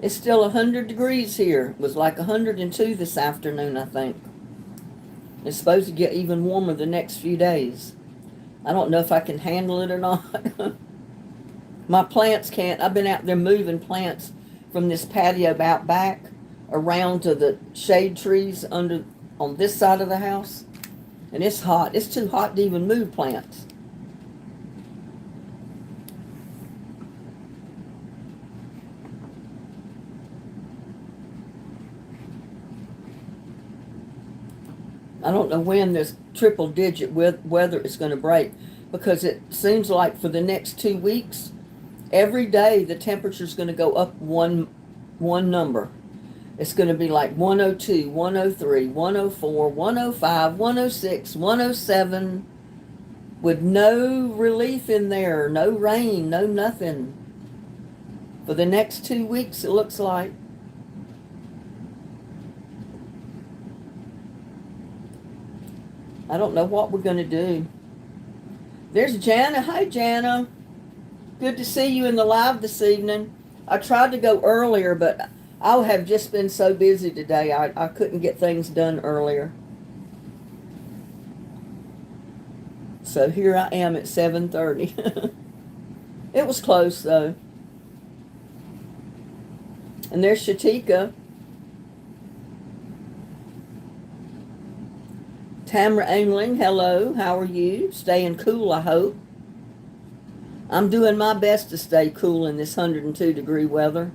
It's still 100 degrees here. It was like 102 this afternoon, I think. It's supposed to get even warmer the next few days. I don't know if I can handle it or not. My plants can't. I've been out there moving plants from this patio out back around to the shade trees under on this side of the house. And it's hot. It's too hot to even move plants. I don't know when this triple digit weather is going to break, because it seems like for the next 2 weeks, every day the temperature is going to go up one number. It's going to be like 102, 103, 104, 105, 106, 107, with no relief in there, no rain, no nothing. For the next 2 weeks, it looks like. I don't know what we're going to do. There's Jana. Hi, Jana. Good to see you in the live this evening. I tried to go earlier, but I have just been so busy today. I couldn't get things done earlier. So here I am at 7:30. It was close, though. And there's Shatika. Tamara Angling, hello. How are you? Staying cool, I hope. I'm doing my best to stay cool in this 102 degree weather.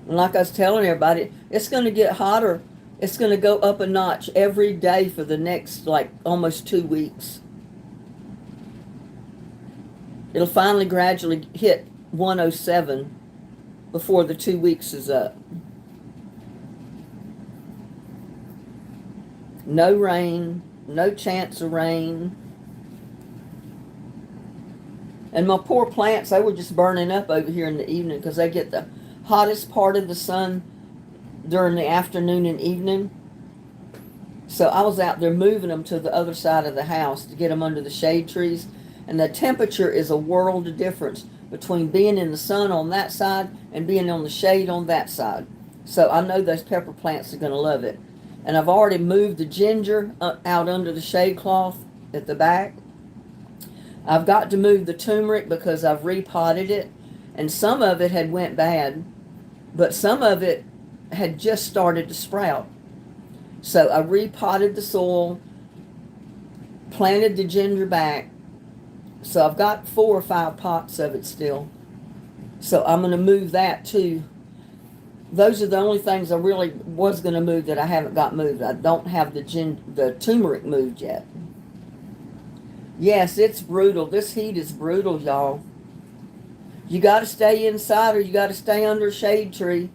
And like I was telling everybody, it's going to get hotter. It's going to go up a notch every day for the next, like, almost 2 weeks. It'll finally gradually hit 107 before the 2 weeks is up. No rain, no chance of rain. And my poor plants, they were just burning up over here in the evening, because they get the hottest part of the sun during the afternoon and evening. So I was out there moving them to the other side of the house to get them under the shade trees. And the temperature is a world of difference between being in the sun on that side and being on the shade on that side. So I know those pepper plants are going to love it. And I've already moved the ginger out under the shade cloth at the back. I've got to move the turmeric because I've repotted it. And some of it had went bad, but some of it had just started to sprout. So I repotted the soil, planted the ginger back. So I've got 4 or 5 pots of it still. So I'm going to move that too. Those are the only things I really was going to move that I haven't got moved. I don't have the turmeric moved yet. Yes, it's brutal. This heat is brutal, y'all. You got to stay inside, or you got to stay under a shade tree.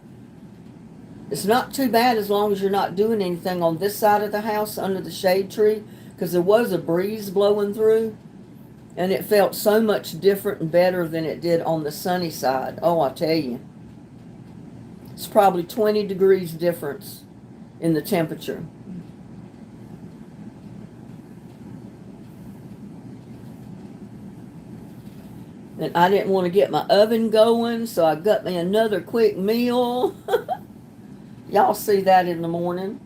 It's not too bad as long as you're not doing anything on this side of the house under the shade tree, because there was a breeze blowing through, and it felt so much different and better than it did on the sunny side. Oh, I tell you. It's probably 20 degrees difference in the temperature. And I didn't want to get my oven going, so I got me another quick meal. Y'all see that in the morning?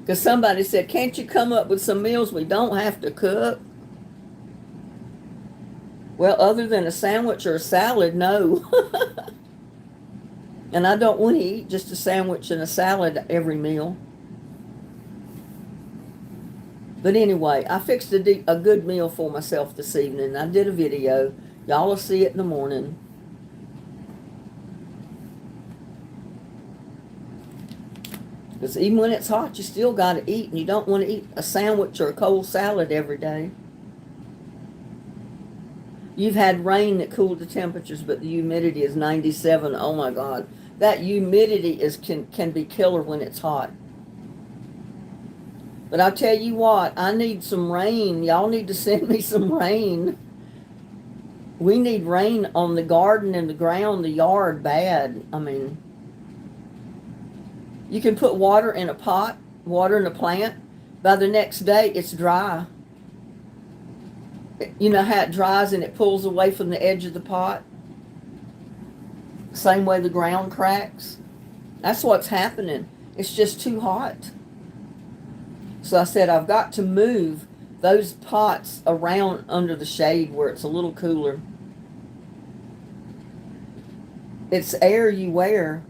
Because somebody said, can't you come up with some meals we don't have to cook? Well, other than a sandwich or a salad, no. And I don't want to eat just a sandwich and a salad every meal. But anyway, I fixed a good meal for myself this evening. I did a video. Y'all will see it in the morning. Because even when it's hot, you still got to eat. And you don't want to eat a sandwich or a cold salad every day. You've had rain that cooled the temperatures, but the humidity is 97. Oh my God. That humidity can be killer when it's hot. But I'll tell you what, I need some rain. Y'all need to send me some rain. We need rain on the garden and the ground, the yard, bad. I mean, you can put water in a pot, water in a plant. By the next day, it's dry. You know how it dries and it pulls away from the edge of the pot? Same way the ground cracks. That's what's happening. It's just too hot. So I said, I've got to move those pots around under the shade where it's a little cooler. It's air you wear.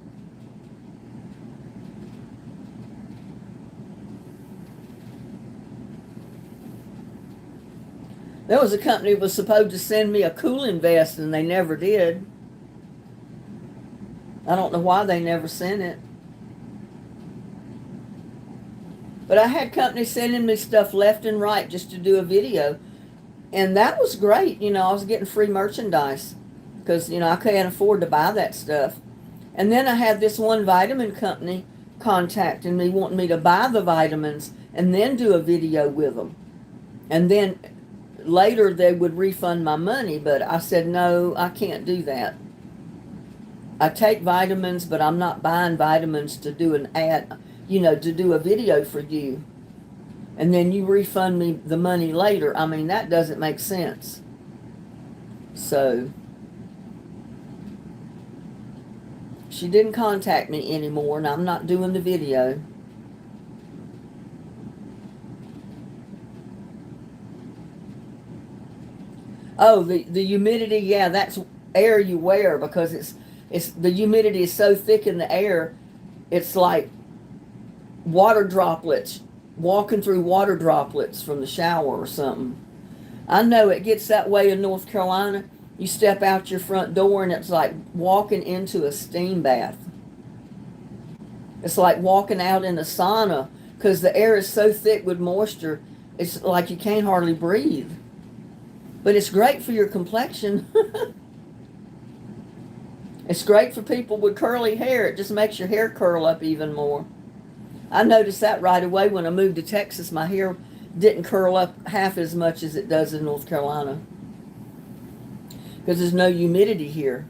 There was a company that was supposed to send me a cooling vest, and they never did. I don't know why they never sent it. But I had companies sending me stuff left and right just to do a video. And that was great. You know, I was getting free merchandise because, you know, I couldn't afford to buy that stuff. And then I had this one vitamin company contacting me, wanting me to buy the vitamins and then do a video with them. And then later they would refund my money, but I said, no, I can't do that. I take vitamins, but I'm not buying vitamins to do an ad, you know, to do a video for you. And then you refund me the money later. I mean, that doesn't make sense. So she didn't contact me anymore, and I'm not doing the video. Oh, the humidity, yeah, that's air you wear because it's the humidity is so thick in the air, it's like water droplets, walking through water droplets from the shower or something. I know it gets that way in North Carolina. You step out your front door and it's like walking into a steam bath. It's like walking out in a sauna because the air is so thick with moisture, it's like you can't hardly breathe. But it's great for your complexion. It's great for people with curly hair. It just makes your hair curl up even more. I noticed that right away when I moved to Texas. My hair didn't curl up half as much as it does in North Carolina. Because there's no humidity here.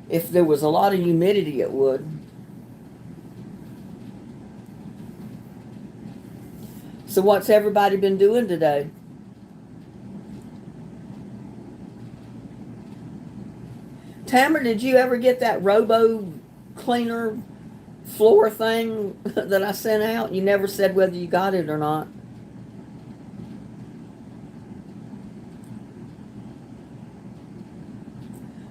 If there was a lot of humidity, it would. So what's everybody been doing today? Tamara, did you ever get that robo cleaner floor thing that I sent out? You never said whether you got it or not.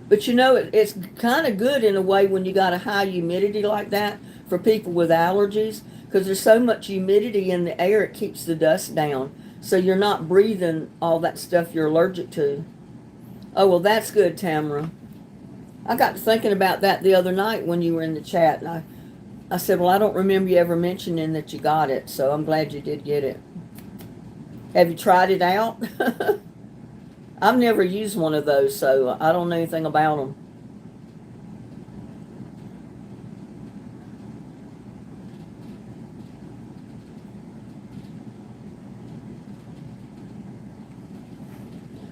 But you know, it's kind of good in a way when you got a high humidity like that for people with allergies, because there's so much humidity in the air, it keeps the dust down. So you're not breathing all that stuff you're allergic to. Oh, well, that's good, Tamara. I got to thinking about that the other night when you were in the chat, and I said, well, I don't remember you ever mentioning that you got it, so I'm glad you did get it. Have you tried it out? I've never used one of those, so I don't know anything about them.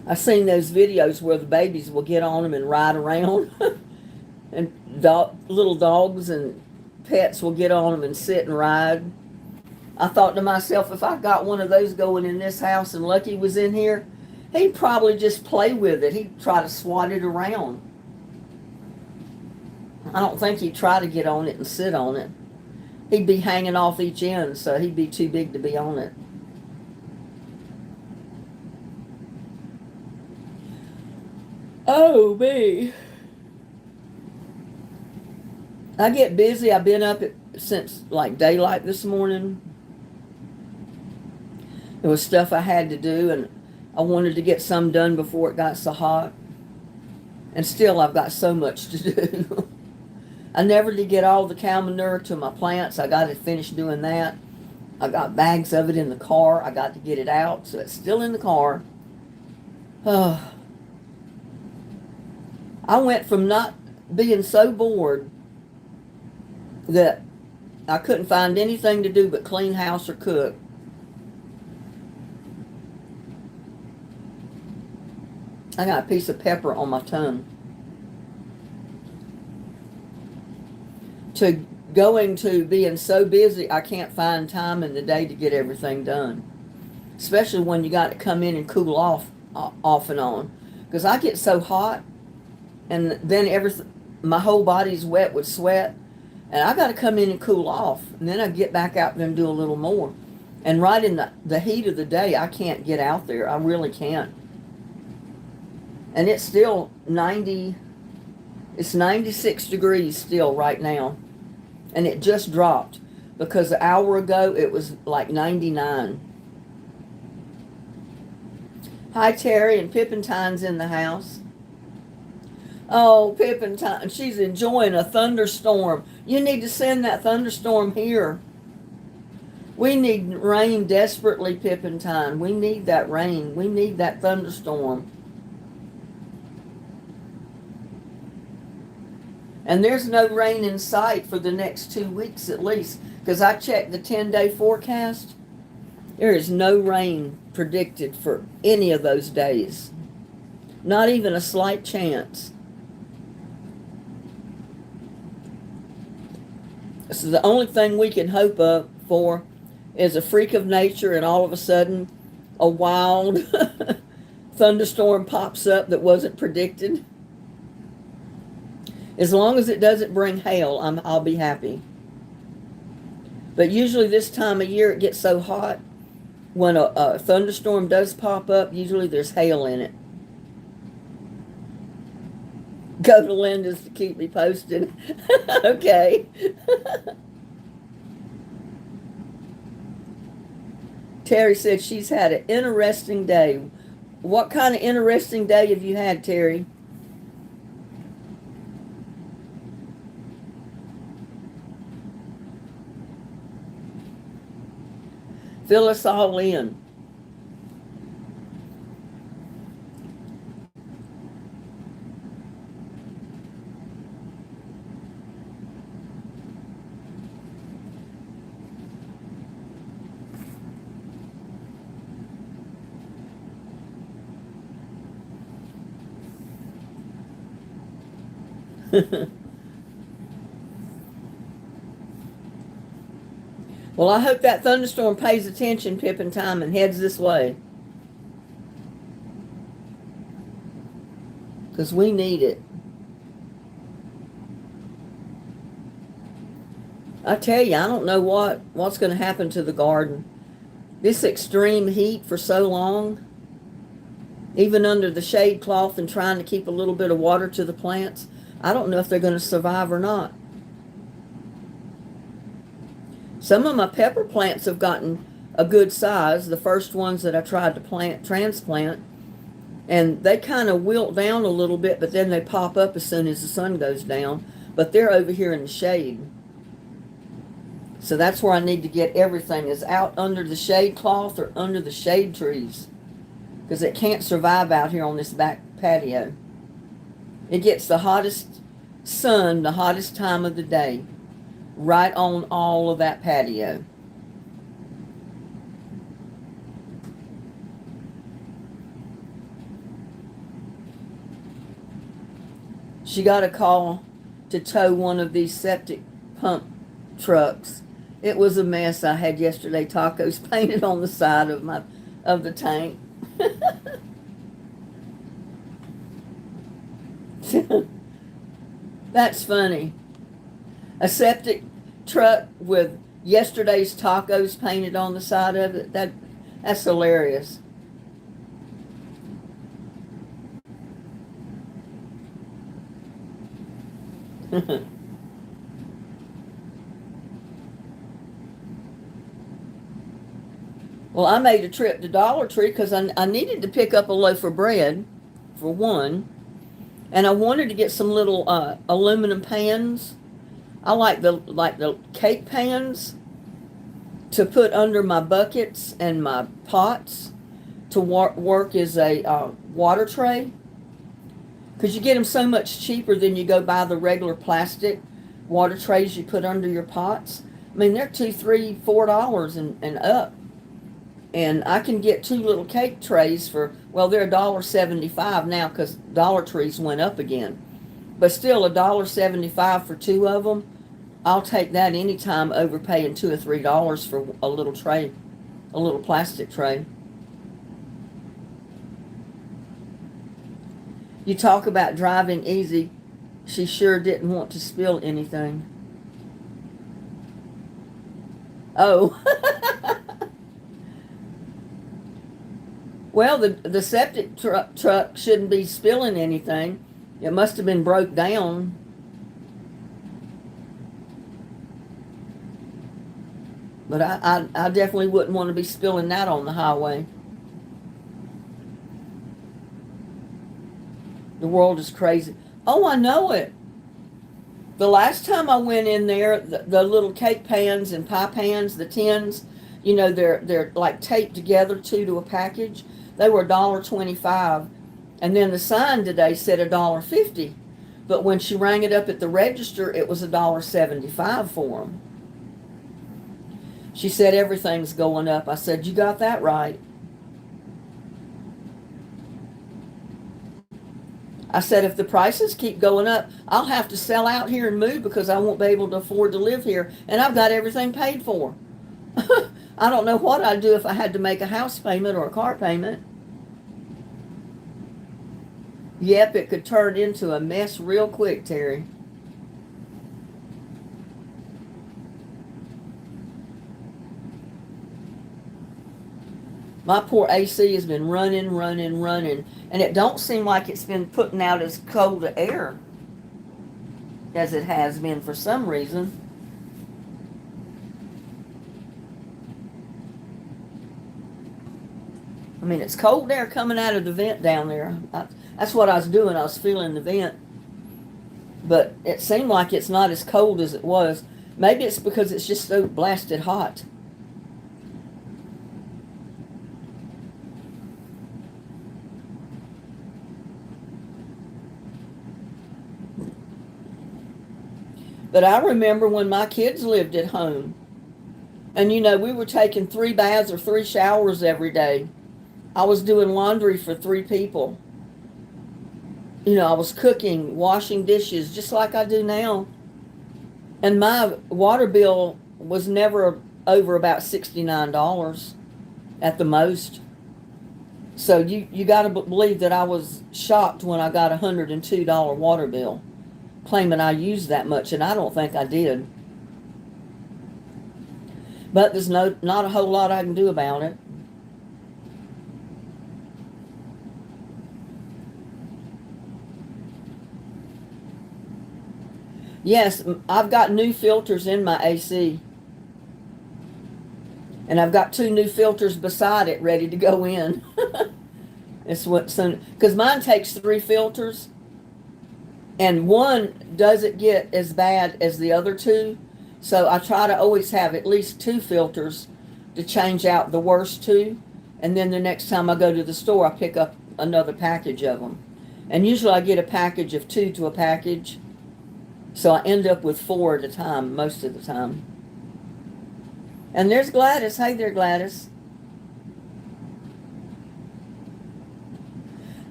I've seen those videos where the babies will get on them and ride around. And little dogs and pets will get on them and sit and ride. I thought to myself, if I got one of those going in this house and Lucky was in here, he'd probably just play with it. He'd try to swat it around. I don't think he'd try to get on it and sit on it. He'd be hanging off each end, so he'd be too big to be on it. Oh, me. I get busy. I've been up since like daylight this morning. There was stuff I had to do, and I wanted to get some done before it got so hot. And still, I've got so much to do. I never did get all the cow manure to my plants. I got to finish doing that. I got bags of it in the car. I got to get it out, so it's still in the car. I went from not being so bored that I couldn't find anything to do but clean house or cook. I got a piece of pepper on my tongue. To going to being so busy, I can't find time in the day to get everything done. Especially when you got to come in and cool off and on. Because I get so hot, and then my whole body's wet with sweat, and I got to come in and cool off, and then I get back out there and do a little more. And right in the heat of the day, I can't get out there. I really can't. And it's still 90, it's 96 degrees still right now. And it just dropped because an hour ago it was like 99. Hi, Terry, and Pippintine's in the house. Oh, Pippintine, she's enjoying a thunderstorm. You need to send that thunderstorm here. We need rain desperately, Pippintine. We need that rain. We need that thunderstorm. And there's no rain in sight for the next 2 weeks at least, because I checked the 10-day forecast. There is no rain predicted for any of those days. Not even a slight chance. So the only thing we can hope for is a freak of nature, and all of a sudden a wild thunderstorm pops up that wasn't predicted. As long as it doesn't bring hail, I'll be happy. But usually this time of year it gets so hot, when a thunderstorm does pop up, usually there's hail in it. Go to Linda's to keep me posted. Okay. Terry said she's had an interesting day. What kind of interesting day have you had, Terry? Fill us all in. Well, I hope that thunderstorm pays attention, Pippintine, and heads this way. Because we need it. I tell you, I don't know what's going to happen to the garden. This extreme heat for so long, even under the shade cloth and trying to keep a little bit of water to the plants, I don't know if they're going to survive or not. Some of my pepper plants have gotten a good size, the first ones that I tried to transplant, and they kind of wilt down a little bit, but then they pop up as soon as the sun goes down. But they're over here in the shade. So that's where I need to get everything, is out under the shade cloth or under the shade trees, because it can't survive out here on this back patio. It gets the hottest sun, the hottest time of the day, right on all of that patio. She got a call to tow one of these septic pump trucks. It was a mess. I had yesterday tacos painted on the side of the tank. That's funny. A septic truck with yesterday's tacos painted on the side of it. That's hilarious. Well, I made a trip to Dollar Tree because I needed to pick up a loaf of bread, for one, and I wanted to get some little aluminum pans. I like the cake pans to put under my buckets and my pots to work as a water tray, because you get them so much cheaper than you go buy the regular plastic water trays you put under your pots. I mean, they're $2, $3, $4 and up. And I can get 2 little cake trays for, well, they're $1.75 now because Dollar Trees went up again. But still, $1.75 for 2 of them. I'll take that anytime over paying $2 or $3 for a little tray, a little plastic tray. You talk about driving easy. She sure didn't want to spill anything. Oh. Well, the septic truck shouldn't be spilling anything. It must have been broke down. But I definitely wouldn't want to be spilling that on the highway. The world is crazy. Oh, I know it. The last time I went in there, the little cake pans and pie pans, the tins, they're like taped together two to a package. They were $1.25, and then the sign today said $1.50. But when she rang it up at the register, it was $1.75 for them. She said everything's going up. I said, you got that right. I said, if the prices keep going up, I'll have to sell out here and move because I won't be able to afford to live here. And I've got everything paid for. I don't know what I'd do if I had to make a house payment or a car payment. Yep, it could turn into a mess real quick, Terry. My poor AC has been running, and it don't seem like it's been putting out as cold air as it has been for some reason. I mean, it's cold air coming out of the vent down there. That's what I was doing. I was feeling the vent. But it seemed like it's not as cold as it was. Maybe it's because it's just so blasted hot. But I remember when my kids lived at home. And we were taking 3 baths or 3 showers every day. I was doing laundry for 3 people. I was cooking, washing dishes, just like I do now. And my water bill was never over about $69 at the most. So you got to believe that I was shocked when I got a $102 water bill, claiming I used that much, and I don't think I did. But there's not a whole lot I can do about it. Yes, I've got new filters in my AC. And I've got 2 new filters beside it ready to go in. It's what soon, because mine takes 3 filters, and one doesn't get as bad as the other 2. So I try to always have at least 2 filters to change out the worst 2. And then the next time I go to the store, I pick up another package of them. And usually I get a package of 2 to a package. So I end up with 4 at a time, most of the time. And there's Gladys. Hey there, Gladys.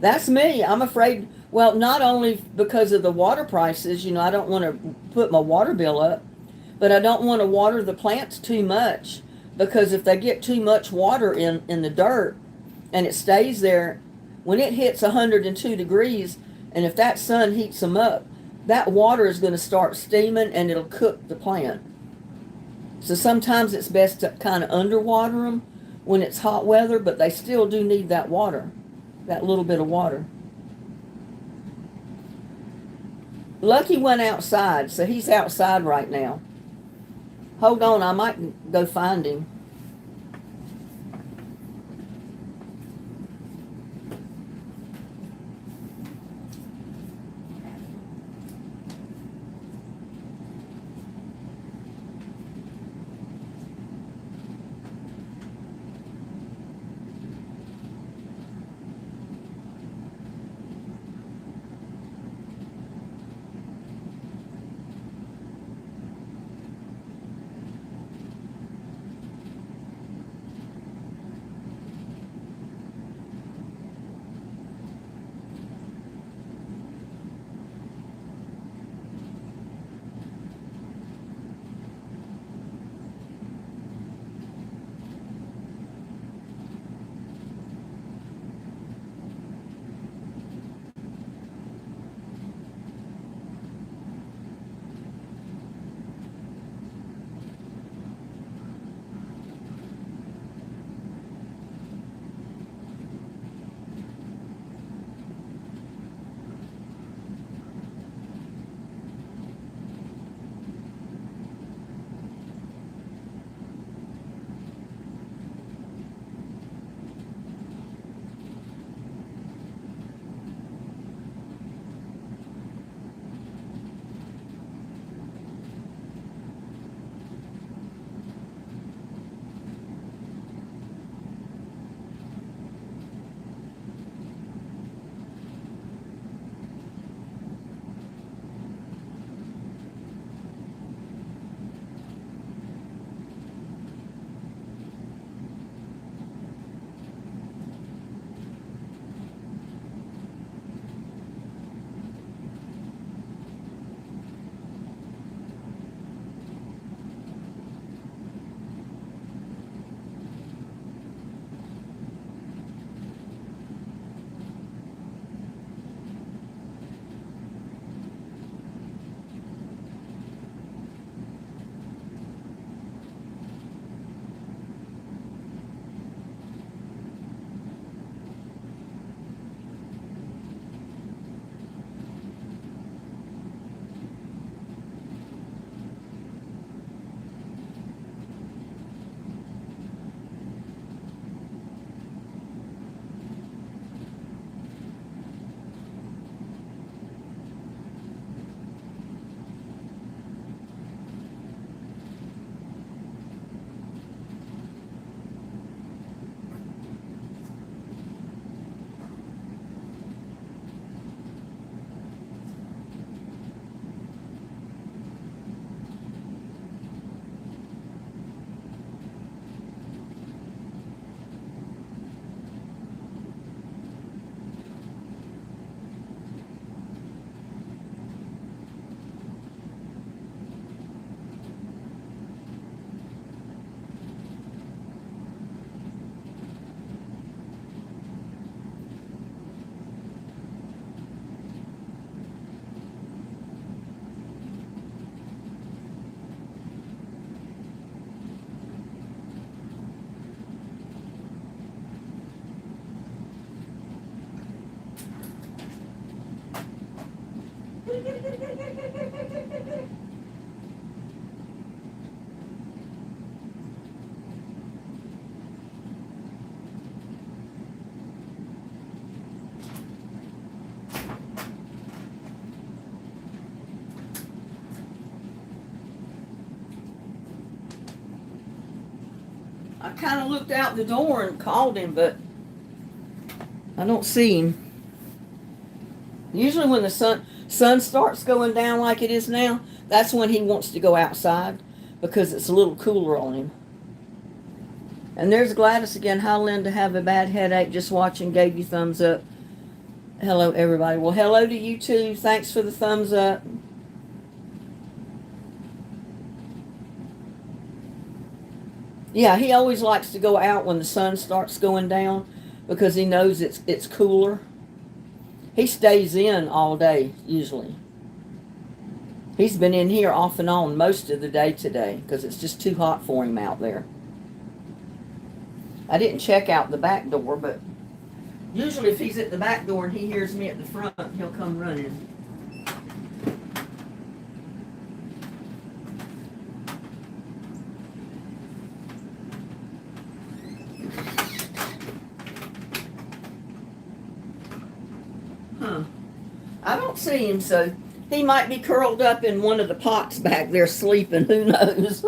That's me. I'm afraid, well, not only because of the water prices, I don't want to put my water bill up, but I don't want to water the plants too much, because if they get too much water in the dirt and it stays there, when it hits 102 degrees, and if that sun heats them up, that water is going to start steaming and it'll cook the plant. So sometimes it's best to kind of underwater them when it's hot weather, but they still do need that water, that little bit of water. Lucky went outside, so he's outside right now. Hold on, I might go find him. I kind of looked out the door and called him, but I don't see him. Usually when the sun starts going down like it is now, that's when he wants to go outside because it's a little cooler on him. And there's Gladys again. Hi, Linda. Have a bad headache. Just watching. Gave you thumbs up. Hello, everybody. Well, hello to you too. Thanks for the thumbs up. Yeah, he always likes to go out when the sun starts going down because he knows it's cooler. He stays in all day, usually. He's been in here off and on most of the day today because it's just too hot for him out there. I didn't check out the back door, but usually if he's at the back door and he hears me at the front, he'll come running. I don't see him, so he might be curled up in one of the pots back there sleeping. Who knows?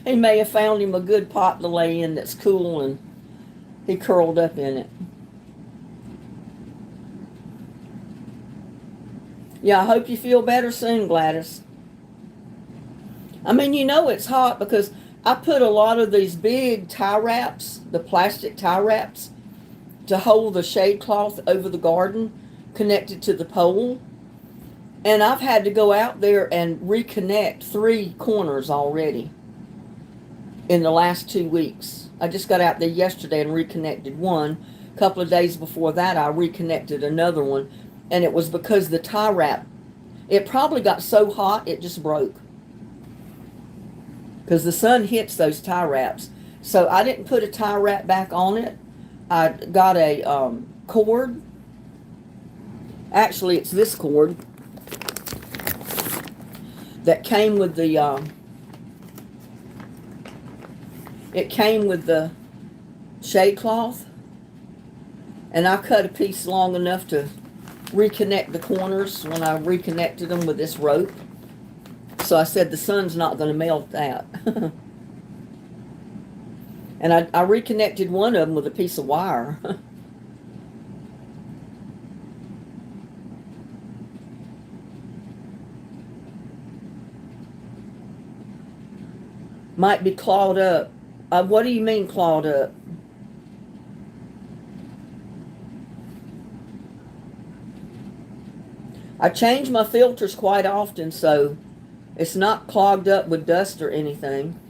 He may have found him a good pot to lay in that's cool, and he curled up in it. Yeah, I hope you feel better soon, Gladys. I mean, you know it's hot because I put a lot of these big tie wraps, the plastic tie wraps, to hold the shade cloth over the garden connected to the pole. And I've had to go out there and reconnect 3 corners already in the last 2 weeks. I just got out there yesterday and reconnected one. A couple of days before that, I reconnected another one. And it was because the tie wrap, it probably got so hot, it just broke. Because the sun hits those tie wraps. So I didn't put a tie wrap back on it. I got a cord. Actually, it's this cord that came with the it came with the shade cloth, and I cut a piece long enough to reconnect the corners when I reconnected them with this rope. So I said the sun's not going to melt that. And I reconnected one of them with a piece of wire. Might be clawed up. What do you mean clawed up? I change my filters quite often, so it's not clogged up with dust or anything.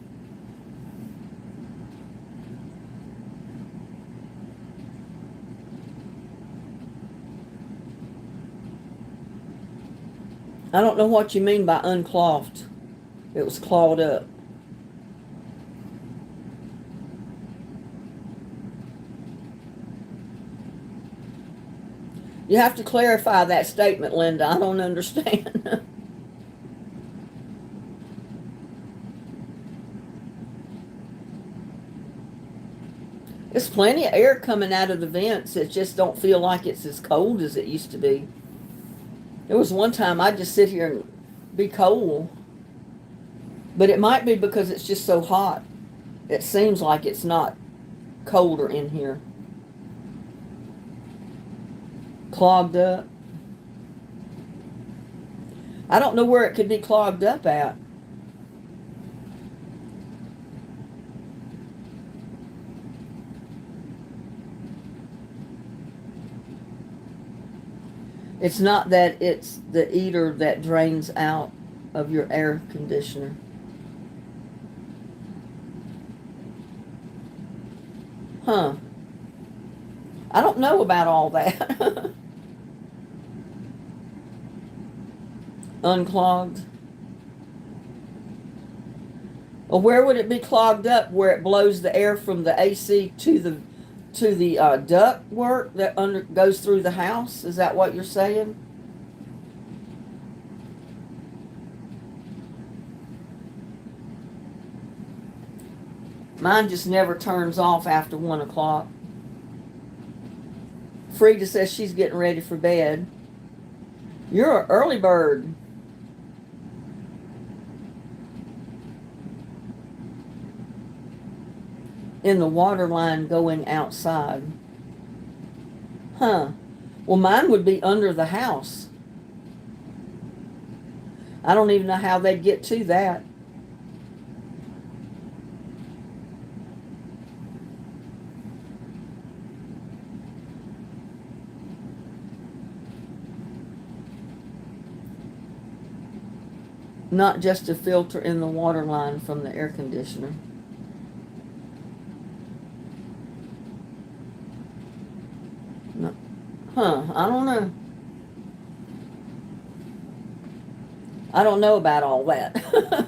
I don't know what you mean by unclogged. It was clawed up. You have to clarify that statement, Linda. I don't understand. There's plenty of air coming out of the vents. It just don't feel like it's as cold as it used to be. There was one time I'd just sit here and be cold. But it might be because it's just so hot. It seems like it's not colder in here. Clogged up. I don't know where it could be clogged up at. It's not that it's the heater that drains out of your air conditioner. Huh. I don't know about all that. Unclogged. Well, where would it be clogged up? Where it blows the air from the AC to the duct work that goes through the house? Is that what you're saying? Mine just never turns off after 1 o'clock. Frida says she's getting ready for bed. You're an early bird. in the water line going outside. Huh. Well, mine would be under the house. I don't even know how they'd get to that. Not just a filter in the water line from the air conditioner. No. Huh, I don't know. I don't know about all that.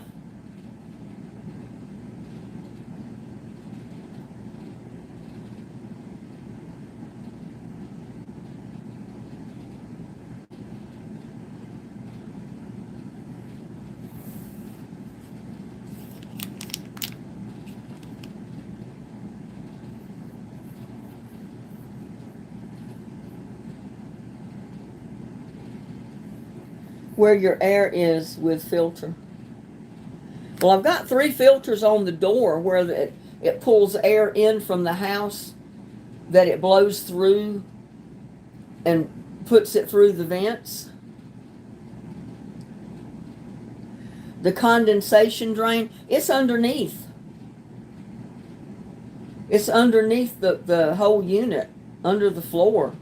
Where your air is with filter. Well, I've got 3 filters on the door where it pulls air in from the house that it blows through and puts it through the vents. The condensation drain, it's underneath. It's underneath the whole unit, under the floor.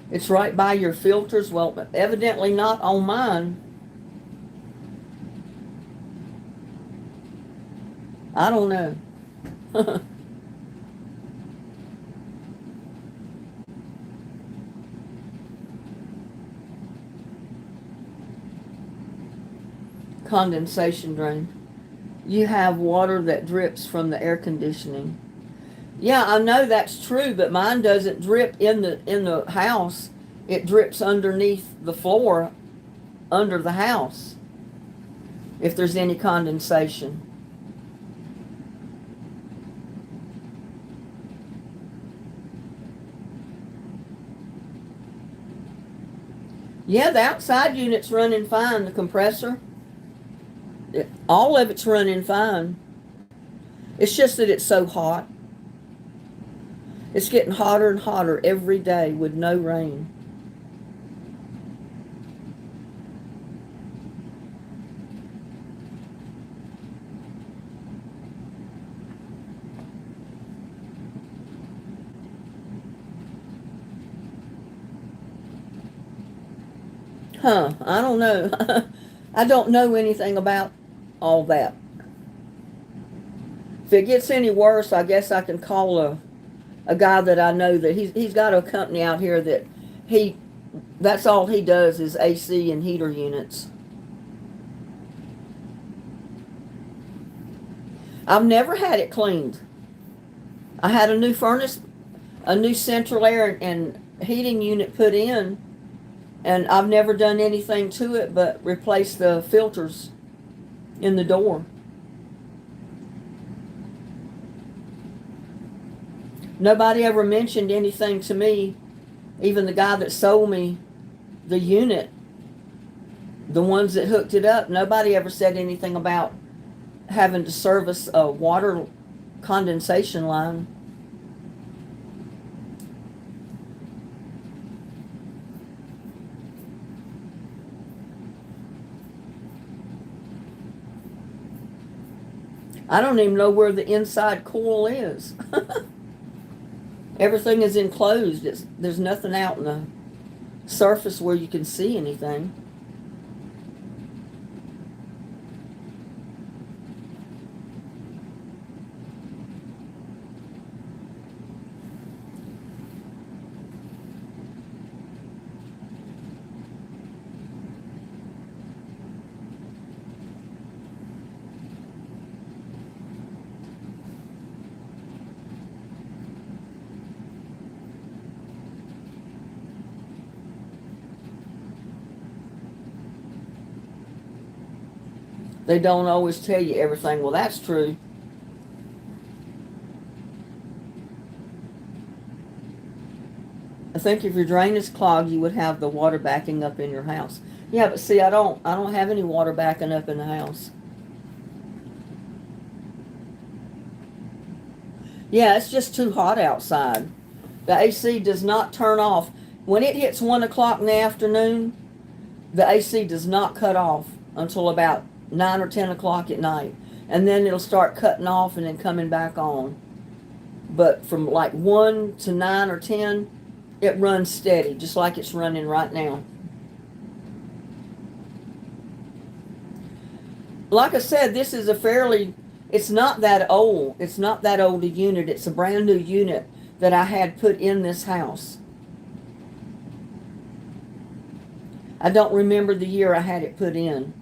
It's right by your filters. Well, evidently not on mine. I don't know. Condensation drain. You have water that drips from the air conditioning. Yeah, I know that's true, but mine doesn't drip in the house. It drips underneath the floor under the house if there's any condensation. Yeah, the outside unit's running fine, the compressor. All of it's running fine. It's just that it's so hot. It's getting hotter and hotter every day with no rain. Huh, I don't know. I don't know anything about all that. If it gets any worse, I guess I can call a guy that I know that he's got a company out here that that's all he does is AC and heater units. I've never had it cleaned. I had a new furnace, a new central air and heating unit put in, and I've never done anything to it but replace the filters in the door. Nobody ever mentioned anything to me, even the guy that sold me the unit, the ones that hooked it up, nobody ever said anything about having to service a water condensation line. I don't even know where the inside coil is. Everything is enclosed. There's nothing out in the surface where you can see anything. They don't always tell you everything. Well, that's true. I think if your drain is clogged, you would have the water backing up in your house. Yeah, but see, I don't have any water backing up in the house. Yeah, it's just too hot outside. The AC does not turn off. When it hits 1 o'clock in the afternoon, the AC does not cut off until about 9 or 10 o'clock at night. And then it'll start cutting off and then coming back on. But from like 1 to 9 or 10, it runs steady, just like it's running right now. Like I said, this is it's not that old. It's not that old a unit. It's a brand new unit that I had put in this house. I don't remember the year I had it put in,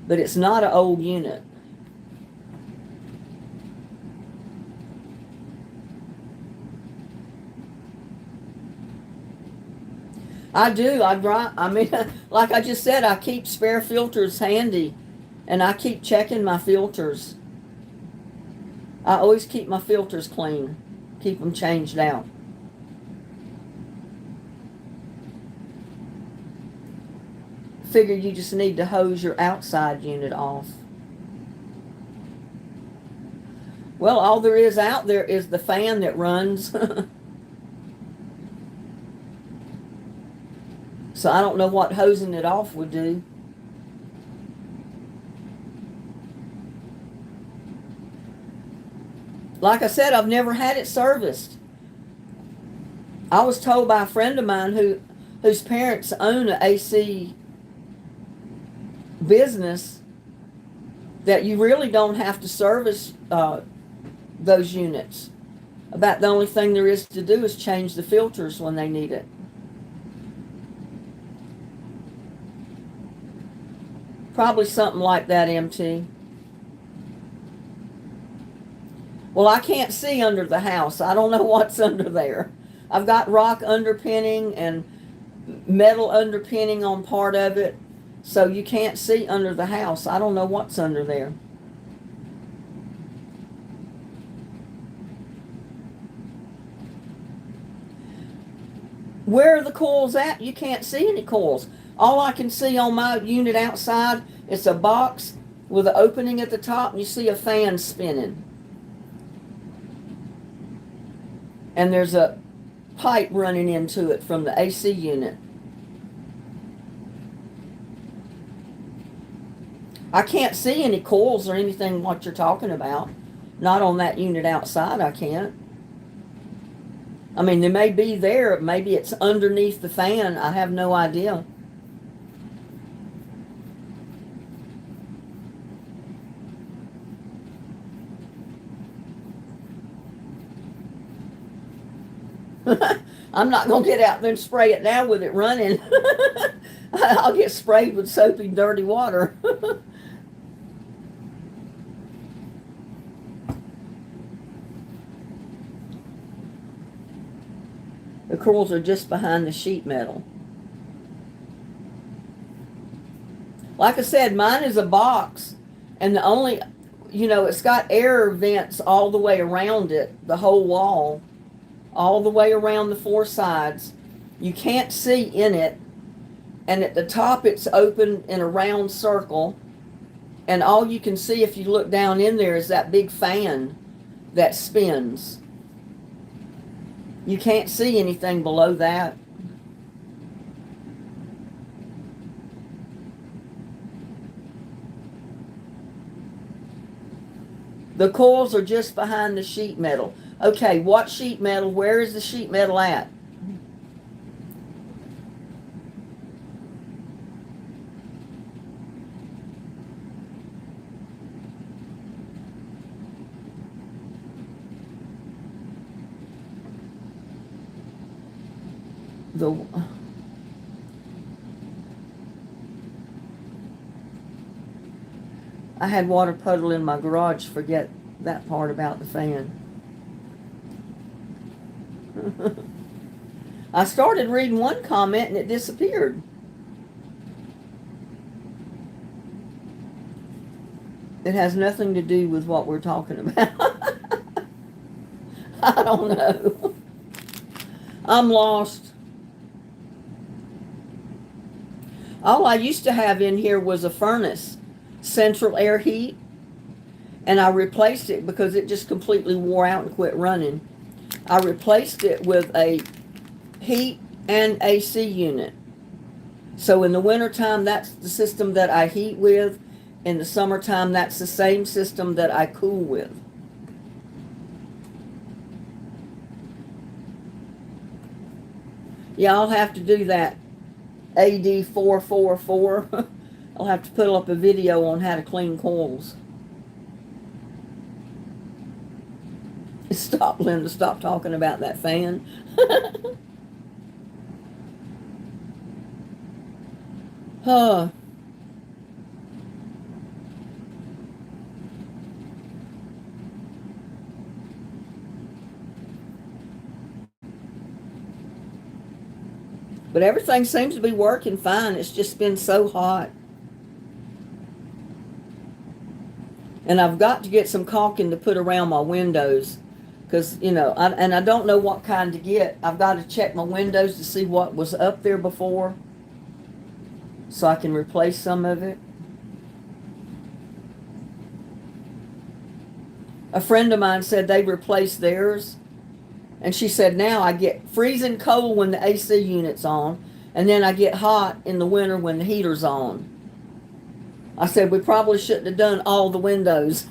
but it's not an old unit. I do. I mean, like I just said, I keep spare filters handy, and I keep checking my filters. I always keep my filters clean, keep them changed out. Figure you just need to hose your outside unit off. Well, all there is out there is the fan that runs. So I don't know what hosing it off would do. Like I said, I've never had it serviced. I was told by a friend of mine whose parents own an AC business that you really don't have to service those units. About the only thing there is to do is change the filters when they need it. Probably something like that, MT. Well, I can't see under the house. I don't know what's under there. I've got rock underpinning and metal underpinning on part of it, so you can't see under the house. I don't know what's under there. Where are the coils at? You can't see any coils. All I can see on my unit outside is a box with an opening at the top, and you see a fan spinning. And there's a pipe running into it from the AC unit. I can't see any coils or anything what you're talking about. Not on that unit outside, I can't. I mean, they may be there. Maybe it's underneath the fan. I have no idea. I'm not going to get out there and spray it now with it running. I'll get sprayed with soapy, dirty water. The coils are just behind the sheet metal. Like I said, mine is a box, and the only, it's got air vents all the way around it, the whole wall, all the way around the four sides. You can't see in it, and at the top it's open in a round circle, and all you can see if you look down in there is that big fan that spins. You can't see anything below that. The coils are just behind the sheet metal. Okay, what sheet metal? Where is the sheet metal at? I had water puddle in my garage. Forget that part about the fan. I started reading one comment and it disappeared. It has nothing to do with what we're talking about. I don't know. I'm lost. All I used to have in here was a furnace, central air heat, and I replaced it because it just completely wore out and quit running. I replaced it with a heat and AC unit. So in the wintertime, that's the system that I heat with. In the summertime, that's the same system that I cool with. Yeah, I'll have to do that. AD 444. I'll have to put up a video on how to clean coils. Stop, Linda. Stop talking about that fan. Huh. But everything seems to be working fine. It's just been so hot. And I've got to get some caulking to put around my windows. Because, I don't know what kind to get. I've got to check my windows to see what was up there before, so I can replace some of it. A friend of mine said they replaced theirs. And she said, now I get freezing cold when the AC unit's on, and then I get hot in the winter when the heater's on. I said, we probably shouldn't have done all the windows.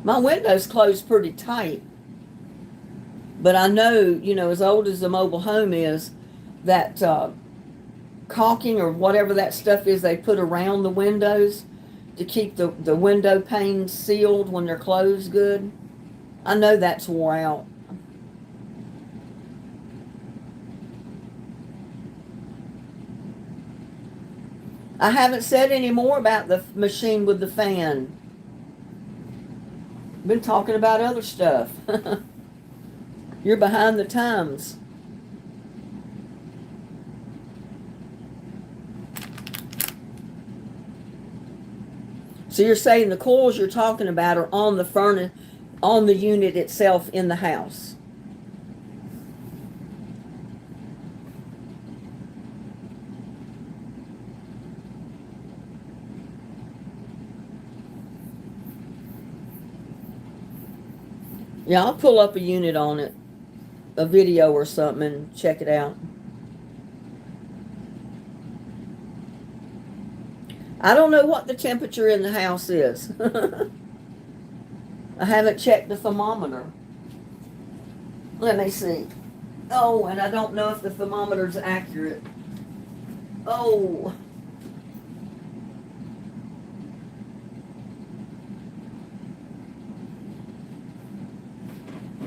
My windows close pretty tight. But I know, as old as the mobile home is, that caulking or whatever that stuff is they put around the windows to keep the window panes sealed when they're closed good, I know that's wore out. I haven't said any more about the machine with the fan. Been talking about other stuff. You're behind the times. So you're saying the coils you're talking about are on the furnace, on the unit itself in the house. Yeah, I'll pull up a unit on it, a video or something, and check it out. I don't know what the temperature in the house is. I haven't checked the thermometer. Let me see. Oh, and I don't know if the thermometer's accurate. Oh.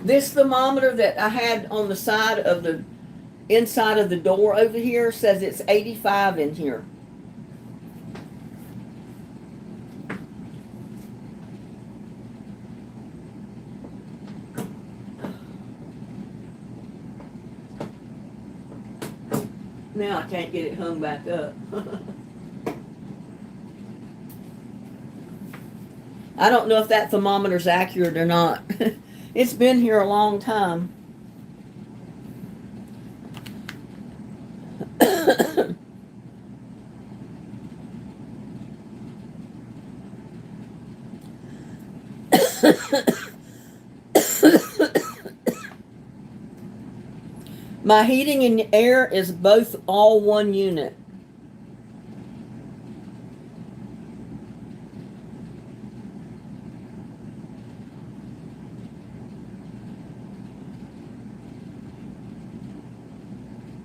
This thermometer that I had on the side of the inside of the door over here says it's 85 in here. Now I can't get it hung back up. I don't know if that thermometer's accurate or not. It's been here a long time. My heating and air is both all one unit.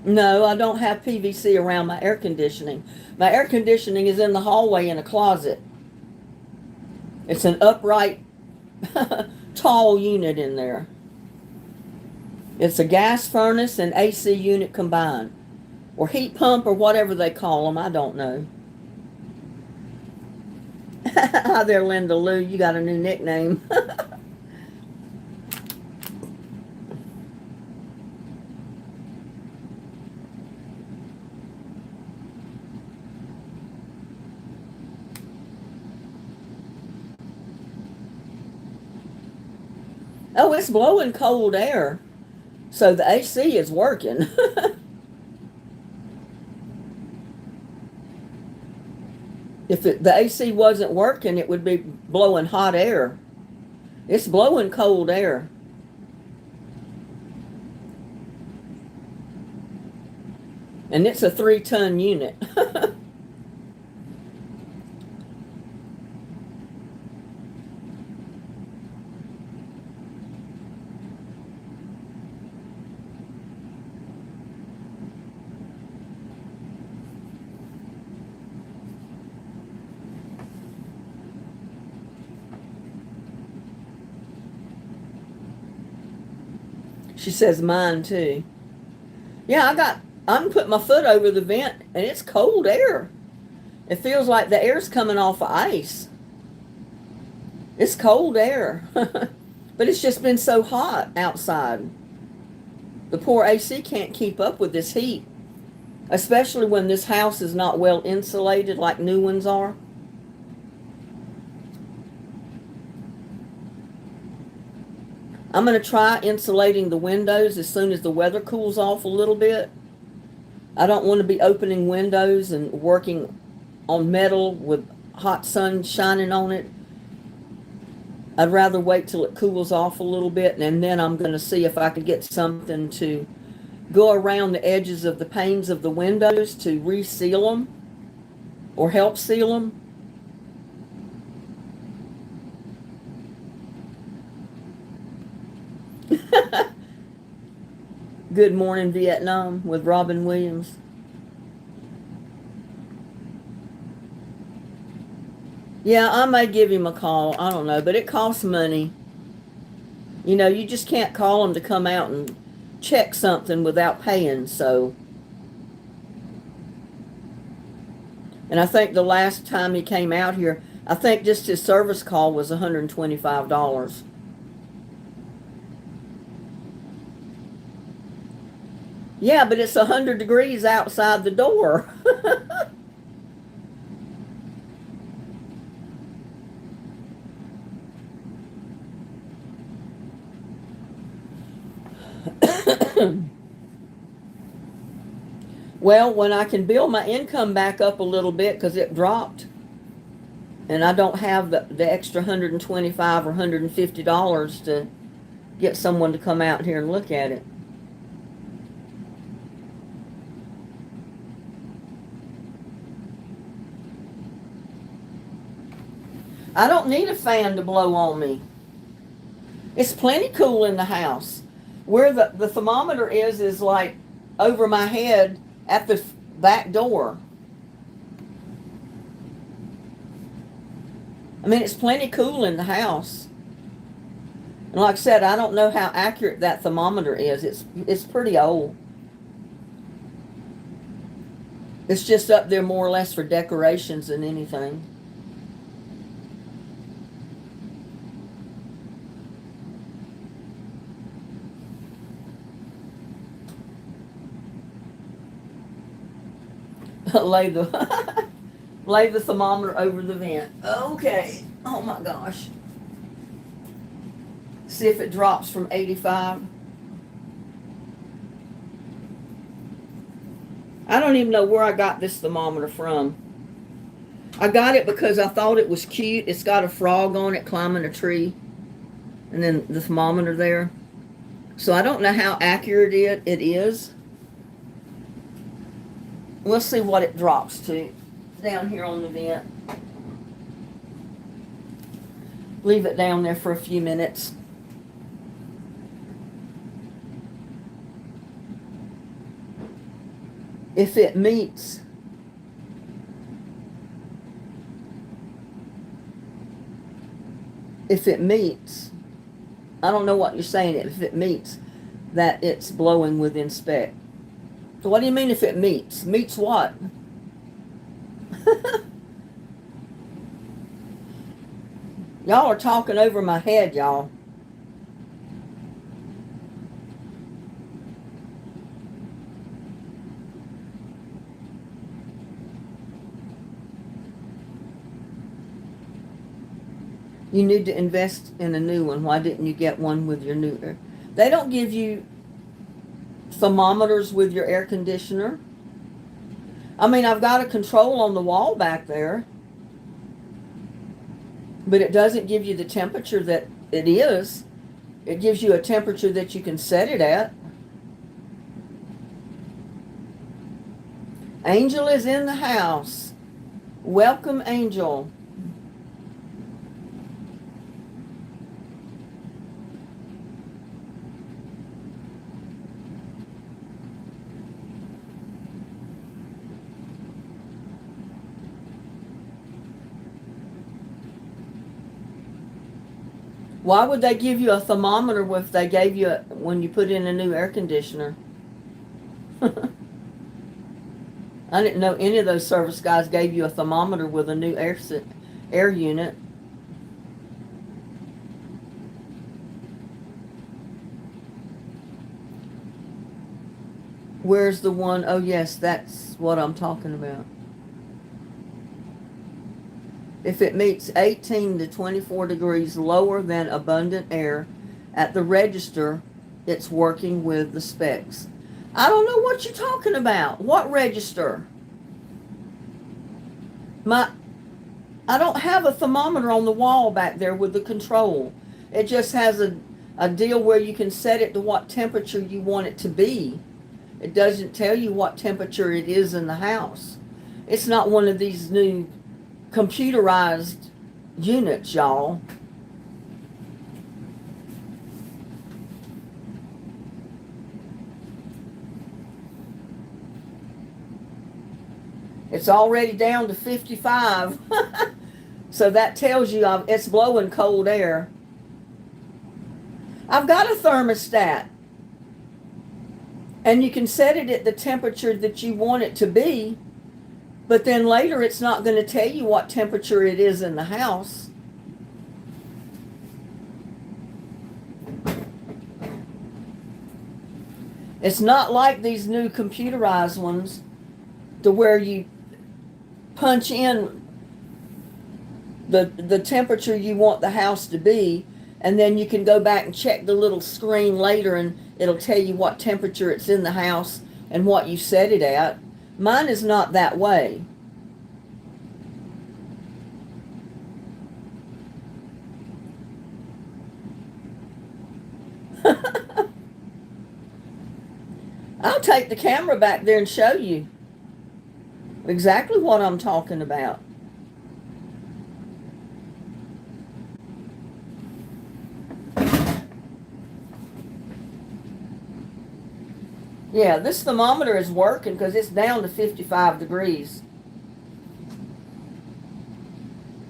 No, I don't have PVC around my air conditioning. My air conditioning is in the hallway in a closet. It's an upright, tall unit in there. It's a gas furnace and AC unit combined. Or heat pump or whatever they call them. I don't know. Hi there, Linda Lou. You got a new nickname. Oh, it's blowing cold air. So the AC is working. If the AC wasn't working, it would be blowing hot air. It's blowing cold air. And it's a 3-ton unit. She says mine too. Yeah, I'm putting my foot over the vent and it's cold air. It feels like the air's coming off of ice. It's cold air. But it's just been so hot outside. The poor AC can't keep up with this heat, especially when this house is not well insulated like new ones are. I'm going to try insulating the windows as soon as the weather cools off a little bit. I don't want to be opening windows and working on metal with hot sun shining on it. I'd rather wait till it cools off a little bit, and then I'm going to see if I could get something to go around the edges of the panes of the windows to reseal them or help seal them. Good Morning Vietnam with Robin Williams. Yeah, I may give him a call. I don't know, but it costs money. You know, you just can't call him to come out and check something without paying, so. And I think the last time he came out here, I think just his service call was $125. Yeah, but it's 100 degrees outside the door. Well, when I can build my income back up a little bit because it dropped and I don't have the extra $125 or $150 to get someone to come out here and look at it. I don't need a fan to blow on me. It's plenty cool in the house. Where the thermometer is like over my head at the back door. I mean, it's plenty cool in the house. And like I said, I don't know how accurate that thermometer is. It's pretty old. It's just up there more or less for decorations than anything. lay the thermometer over the vent. Okay. Oh my gosh. See if it drops from 85. I don't even know where I got this thermometer from. I got it because I thought it was cute. It's got a frog on it climbing a tree. And then the thermometer there. So I don't know how accurate it is. We'll see what it drops to down here on the vent. Leave it down there for a few minutes. If it meets I don't know what you're saying, if it meets that it's blowing within spec. So what do you mean if it meets? Meets what? Y'all are talking over my head, y'all. You need to invest in a new one. Why didn't you get one with your new? They don't give you thermometers with your air conditioner. I mean, I've got a control on the wall back there, but it doesn't give you the temperature that it is. It gives you a temperature that you can set it at. Angel is in the house. Welcome, Angel. Why would they give you a thermometer if they gave you when you put in a new air conditioner? I didn't know any of those service guys gave you a thermometer with a new air unit. Where's the one? Oh yes, that's what I'm talking about. If it meets 18 to 24 degrees lower than abundant air at the register, it's working with the specs. I don't know what you're talking about. What register? I don't have a thermometer on the wall back there with the control. It just has a deal where you can set it to what temperature you want it to be. It doesn't tell you what temperature it is in the house. It's not one of these new computerized units, y'all. It's already down to 55. So that tells you it's blowing cold air. I've got a thermostat. And you can set it at the temperature that you want it to be. But then later it's not going to tell you what temperature it is in the house. It's not like these new computerized ones to where you punch in the temperature you want the house to be, and then you can go back and check the little screen later and it'll tell you what temperature it's in the house and what you set it at. Mine is not that way. I'll take the camera back there and show you exactly what I'm talking about. Yeah, this thermometer is working because it's down to 55 degrees.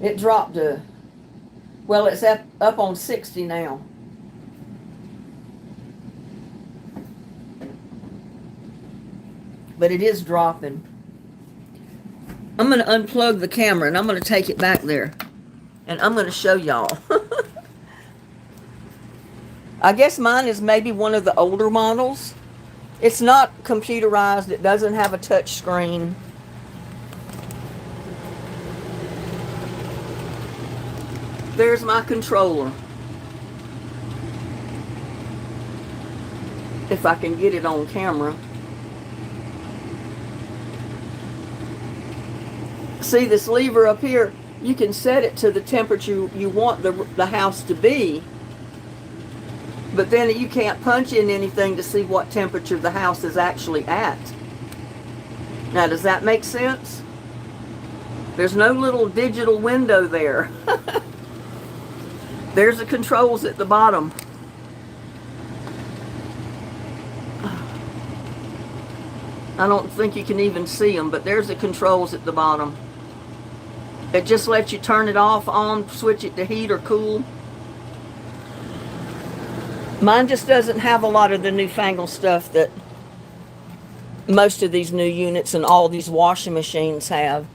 It dropped to, well, it's up on 60 now. But it is dropping. I'm going to unplug the camera and I'm going to take it back there. And I'm going to show y'all. I guess mine is maybe one of the older models. It's not computerized. It doesn't have a touch screen. There's my controller. If I can get it on camera. See this lever up here? You can set it to the temperature you want the house to be. But then you can't punch in anything to see what temperature the house is actually at. Now, does that make sense? There's no little digital window there. There's the controls at the bottom. I don't think you can even see them, but there's the controls at the bottom. It just lets you turn it off, on, switch it to heat or cool. Mine just doesn't have a lot of the newfangled stuff that most of these new units and all these washing machines have.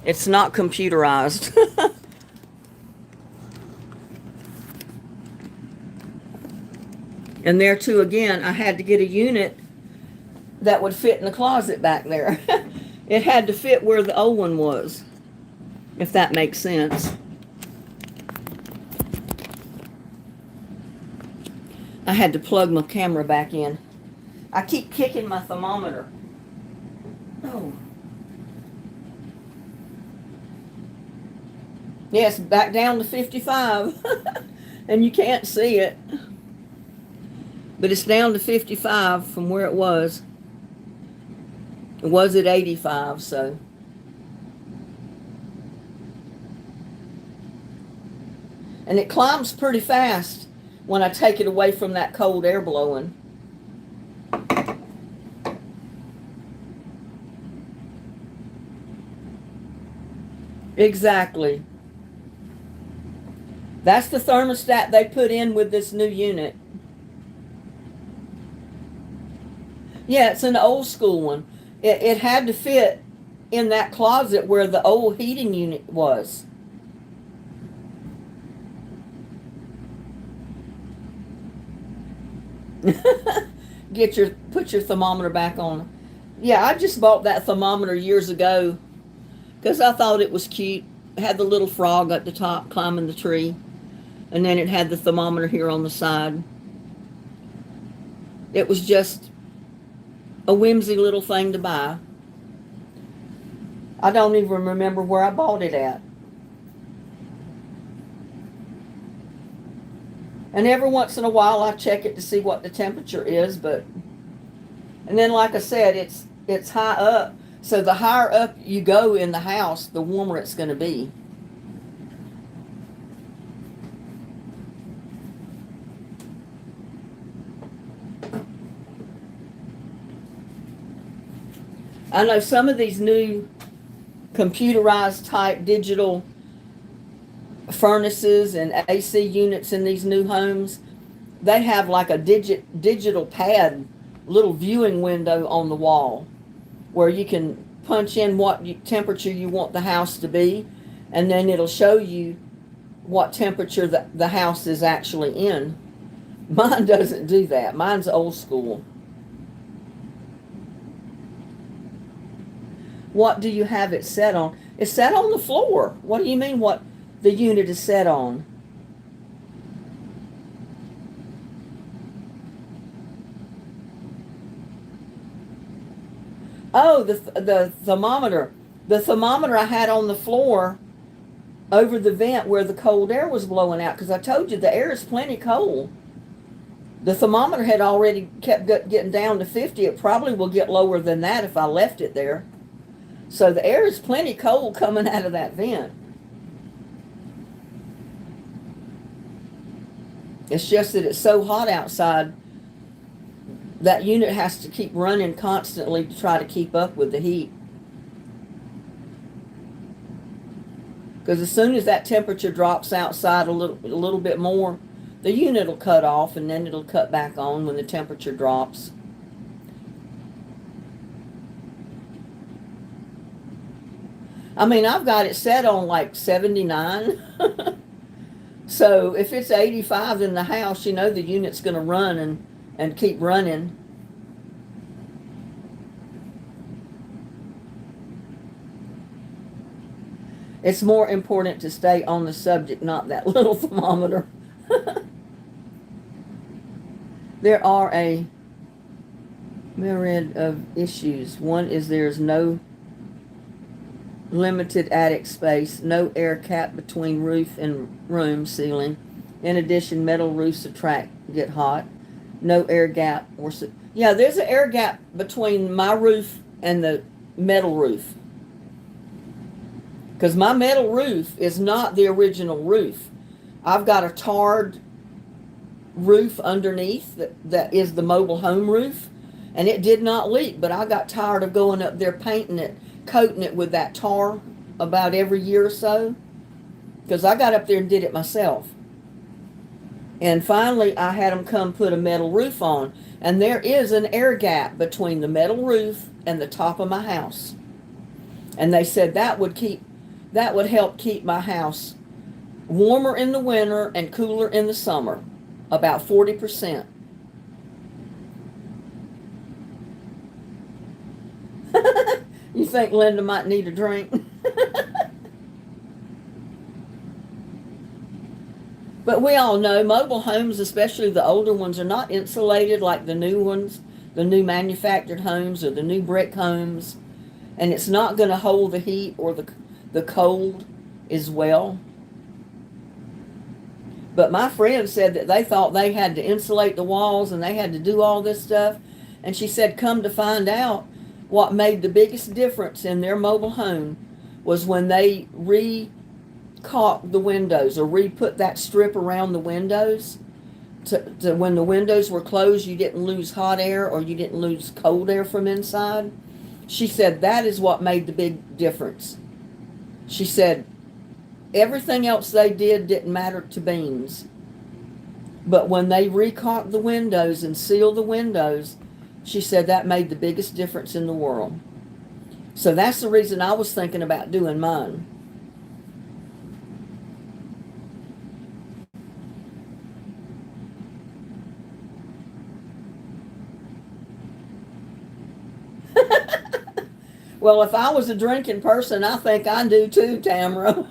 It's not computerized. And there too, again, I had to get a unit that would fit in the closet back there. It had to fit where the old one was, if that makes sense. I had to plug my camera back in. I keep kicking my thermometer. Oh. Yes, back down to 55. And you can't see it. But it's down to 55 from where it was. It was at 85, so. And it climbs pretty fast when I take it away from that cold air blowing. Exactly. That's the thermostat they put in with this new unit. Yeah, it's an old school one. It had to fit in that closet where the old heating unit was. Put your thermometer back on. Yeah, I just bought that thermometer years ago because I thought it was cute. It had the little frog at the top climbing the tree, and then it had the thermometer here on the side. It was just a whimsy little thing to buy. I don't even remember where I bought it at. And every once in a while I check it to see what the temperature is, and then like I said, it's high up, so the higher up you go in the house, the warmer it's going to be. I know some of these new computerized type digital furnaces and AC units in these new homes, they have like a digital pad, little viewing window on the wall where you can punch in what temperature you want the house to be, and then it'll show you what temperature the house is actually in. Mine doesn't do that. Mine's old school. What do you have it set on? It's set on the floor. What do you mean what the unit is set on? Oh, the thermometer. The thermometer I had on the floor over the vent where the cold air was blowing out, because I told you the air is plenty cold. The thermometer had already kept getting down to 50. It probably will get lower than that if I left it there. So the air is plenty cold coming out of that vent. It's just that it's so hot outside, that unit has to keep running constantly to try to keep up with the heat. Because as soon as that temperature drops outside a little bit more, the unit will cut off, and then it'll cut back on when the temperature drops. I mean, I've got it set on like 79. So if it's 85 in the house, you know the unit's going to run and keep running. It's more important to stay on the subject, not that little thermometer. There are a myriad of issues. One is there's no limited attic space, no air cap between roof and room ceiling. In addition, metal roofs get hot. No air gap yeah, there's an air gap between my roof and the metal roof. Because my metal roof is not the original roof. I've got a tarred roof underneath that is the mobile home roof, and it did not leak, but I got tired of going up there painting it, coating it with that tar about every year or so, because I got up there and did it myself. And finally I had them come put a metal roof on, and there is an air gap between the metal roof and the top of my house, and they said that would help keep my house warmer in the winter and cooler in the summer, about 40%. You think Linda might need a drink? But we all know mobile homes, especially the older ones, are not insulated like the new ones. the new manufactured homes or the new brick homes, and it's not going to hold the heat or the cold as well. But my friend said that they thought they had to insulate the walls and they had to do all this stuff. And she said, come to find out, what made the biggest difference in their mobile home was when they re-caulked the windows or re-put that strip around the windows. To when the windows were closed, you didn't lose hot air or you didn't lose cold air from inside. She said that is what made the big difference. She said everything else they did didn't matter to beans. But when they re-caulked the windows and sealed the windows, she said that made the biggest difference in the world. So that's the reason I was thinking about doing mine. Well, if I was a drinking person, I think I do too, Tamara.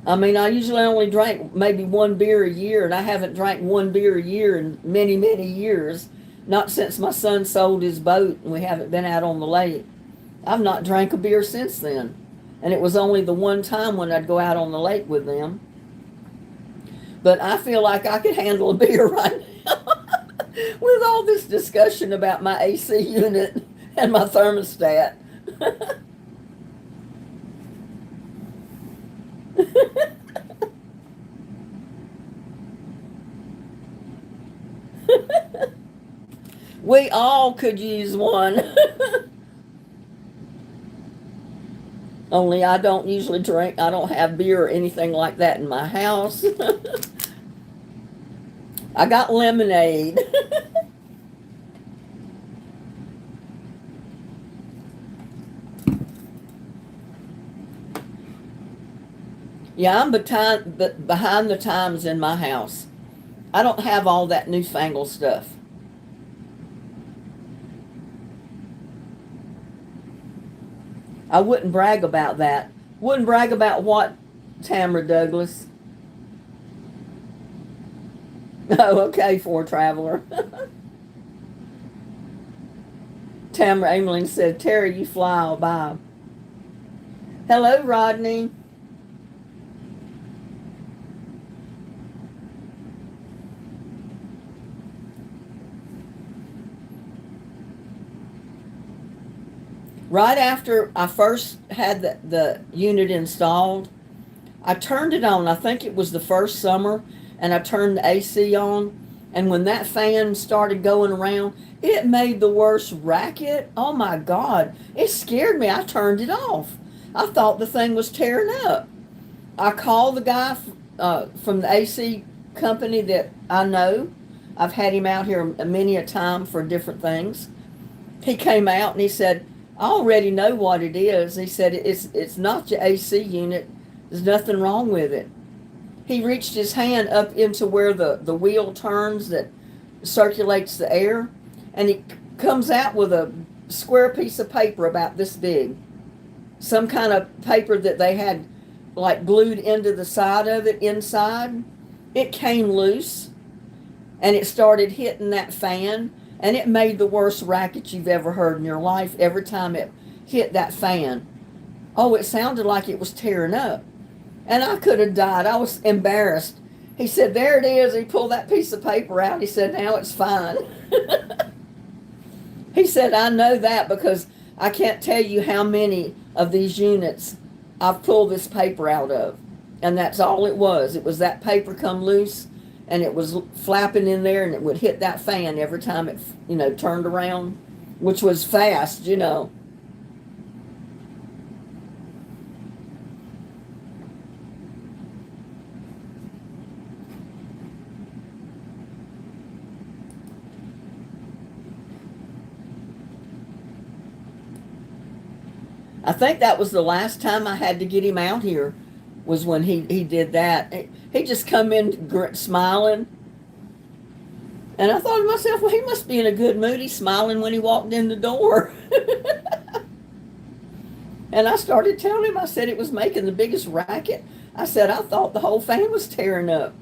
I mean, I usually only drink maybe one beer a year, and I haven't drank one beer a year in many, many years. Not since my son sold his boat and we haven't been out on the lake. I've not drank a beer since then. And it was only the one time when I'd go out on the lake with them. But I feel like I could handle a beer right now. With all this discussion about my AC unit and my thermostat. We all could use one. Only I don't usually drink. I don't have beer or anything like that in my house. I got lemonade. Yeah, I'm behind the times in my house. I don't have all that newfangled stuff. I wouldn't brag about that. Wouldn't brag about what, Tamara Douglas? Oh, okay, for traveler. Tamara Ameling said, Terry, you fly, I'll buy. Hello, Rodney. Right after I first had the unit installed, I turned it on. I think it was the first summer, and I turned the AC on. And when that fan started going around, it made the worst racket. Oh my God. It scared me. I turned it off. I thought the thing was tearing up. I called the guy from the AC company that I know. I've had him out here many a time for different things. He came out and he said, I already know what it is. He said, it's not your AC unit. There's nothing wrong with it. He reached his hand up into where the wheel turns that circulates the air, and he comes out with a square piece of paper about this big. Some kind of paper that they had like glued into the side of it inside. It came loose, and it started hitting that fan. And it made the worst racket you've ever heard in your life every time it hit that fan. Oh, it sounded like it was tearing up. And I could have died. I was embarrassed. He said, there it is. He pulled that piece of paper out. He said, now it's fine. He said, I know that because I can't tell you how many of these units I've pulled this paper out of. And that's all it was. It was that paper come loose. And it was flapping in there, and it would hit that fan every time it, turned around, which was fast, I think that was the last time I had to get him out here, was when he did that. He just come in smiling. And I thought to myself, well, he must be in a good mood. He's smiling when he walked in the door. And I started telling him, I said it was making the biggest racket. I said, I thought the whole fan was tearing up.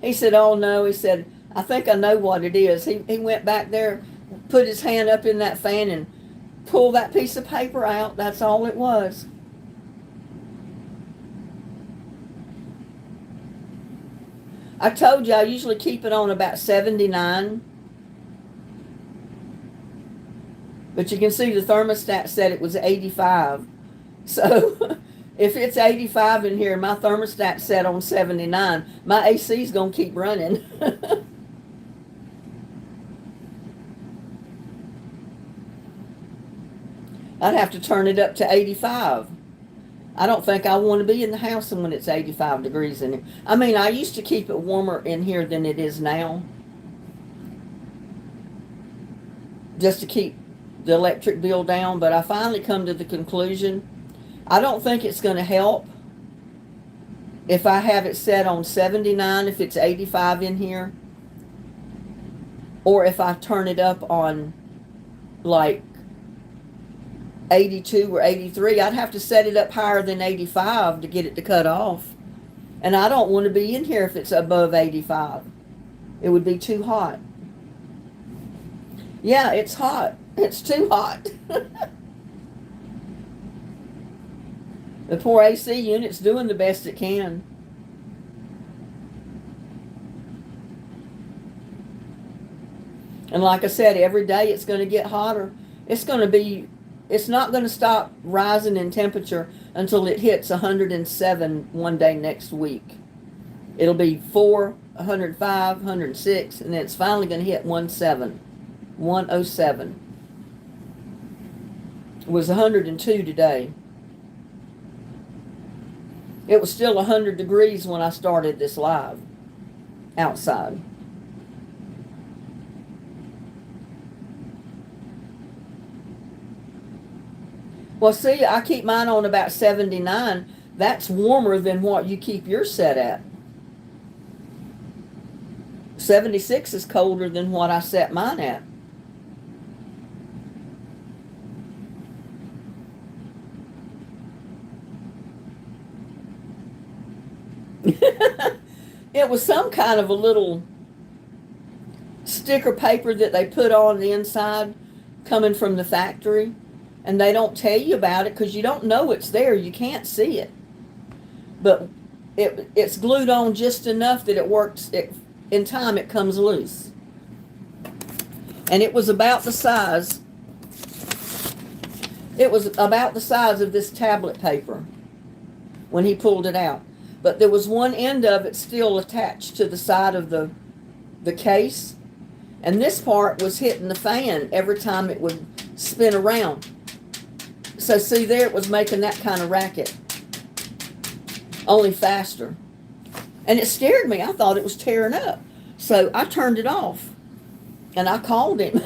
He said, oh no. He said, I think I know what it is. He went back there, put his hand up in that fan and pulled that piece of paper out. That's all it was. I told you I usually keep it on about 79. But you can see the thermostat said it was 85. So if it's 85 in here, my thermostat set on 79, my AC is going to keep running. I'd have to turn it up to 85. I don't think I want to be in the house when it's 85 degrees in here. I mean, I used to keep it warmer in here than it is now, just to keep the electric bill down, but I finally come to the conclusion I don't think it's going to help if I have it set on 79 if it's 85 in here, or if I turn it up on like 82 or 83. I'd have to set it up higher than 85 to get it to cut off, and I don't want to be in here if it's above 85. It would be too hot. Yeah, it's hot. It's too hot. The poor AC unit's doing the best it can. And like I said, every day it's going to get hotter. It's not going to stop rising in temperature until it hits 107 one day next week. It'll be 105, 106, and then it's finally going to hit 107. It was 102 today. It was still 100 degrees when I started this live outside. Well, see, I keep mine on about 79. That's warmer than what you keep yours set at. 76 is colder than what I set mine at. It was some kind of a little sticker paper that they put on the inside coming from the factory, and they don't tell you about it because you don't know it's there. You can't see it, but it's glued on just enough that it works. In time it comes loose, and it was about the size of this tablet paper when he pulled it out. But there was one end of it still attached to the side of the case. And this part was hitting the fan every time it would spin around. So see there, it was making that kind of racket. Only faster. And it scared me. I thought it was tearing up. So I turned it off. And I called him.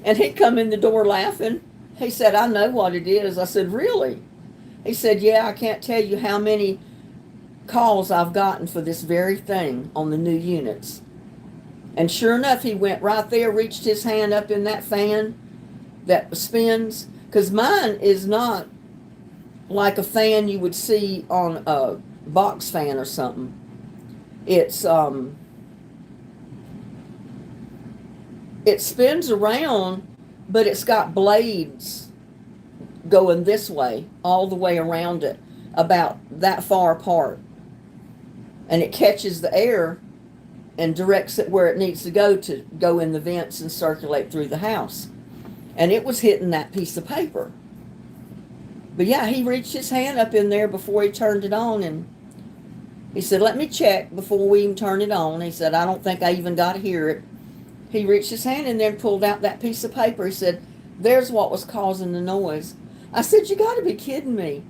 And he'd come in the door laughing. He said, "I know what it is." I said, "Really?" He said, "Yeah, I can't tell you how many calls I've gotten for this very thing on the new units." And sure enough, he went right there, reached his hand up in that fan that spins. Because mine is not like a fan you would see on a box fan or something. It's, it spins around, but it's got blades going this way, all the way around it, about that far apart. And it catches the air and directs it where it needs to go in the vents and circulate through the house. And it was hitting that piece of paper. But yeah, he reached his hand up in there before he turned it on, and he said, "Let me check before we even turn it on." He said, "I don't think I even got to hear it." He reached his hand in there and pulled out that piece of paper. He said, "There's what was causing the noise." I said, "You got to be kidding me."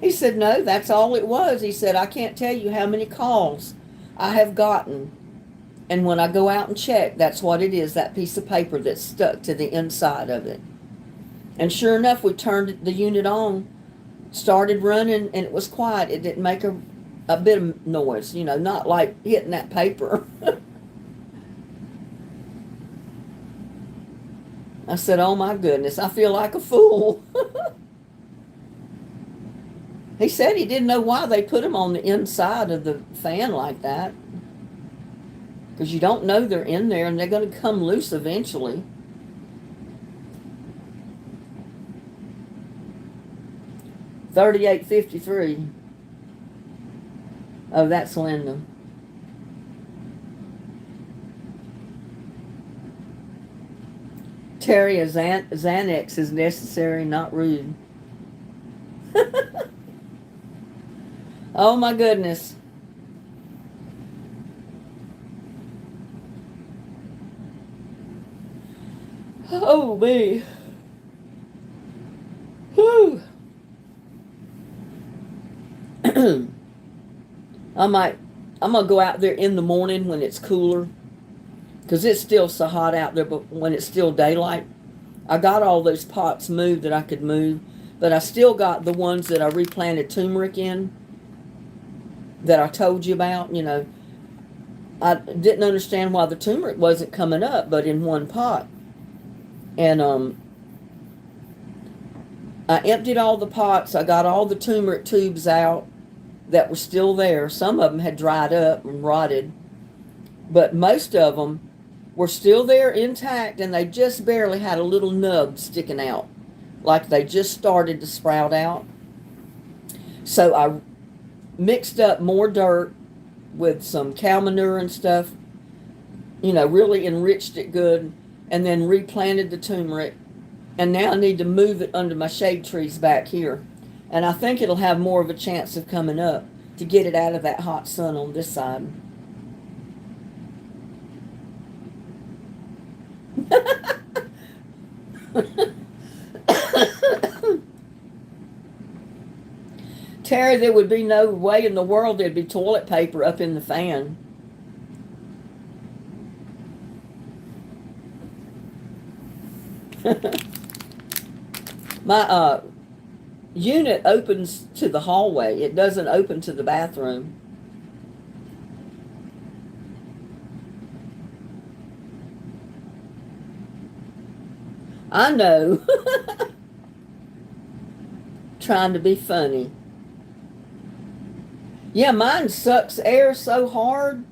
He said, "No, that's all it was." He said, "I can't tell you how many calls I have gotten. And when I go out and check, that's what it is, that piece of paper that's stuck to the inside of it." And sure enough, we turned the unit on, started running, and it was quiet. It didn't make a bit of noise, not like hitting that paper. I said, "Oh my goodness, I feel like a fool." He said he didn't know why they put them on the inside of the fan like that. because you don't know they're in there, and they're going to come loose eventually. $38.53. Oh, that's Linda. Terry, a Xanax is necessary, not rude. Oh my goodness. Oh me. Whew. I'm gonna go out there in the morning when it's cooler, because it's still so hot out there, but when it's still daylight. I got all those pots moved that I could move, but I still got the ones that I replanted turmeric in that I told you about. You know, I didn't understand why the turmeric wasn't coming up but in one pot. And I emptied all the pots. I got all the turmeric tubes out that were still there. Some of them had dried up and rotted, but most of them were still there intact, and they just barely had a little nub sticking out, like they just started to sprout out. So I mixed up more dirt with some cow manure and stuff, you know, really enriched it good, and then replanted the turmeric. And now I need to move it under my shade trees back here. And I think it'll have more of a chance of coming up to get it out of that hot sun on this side. Terry, there would be no way in the world there'd be toilet paper up in the fan. My unit opens to the hallway. It doesn't open to the bathroom. I know. Trying to be funny. Yeah, mine sucks air so hard.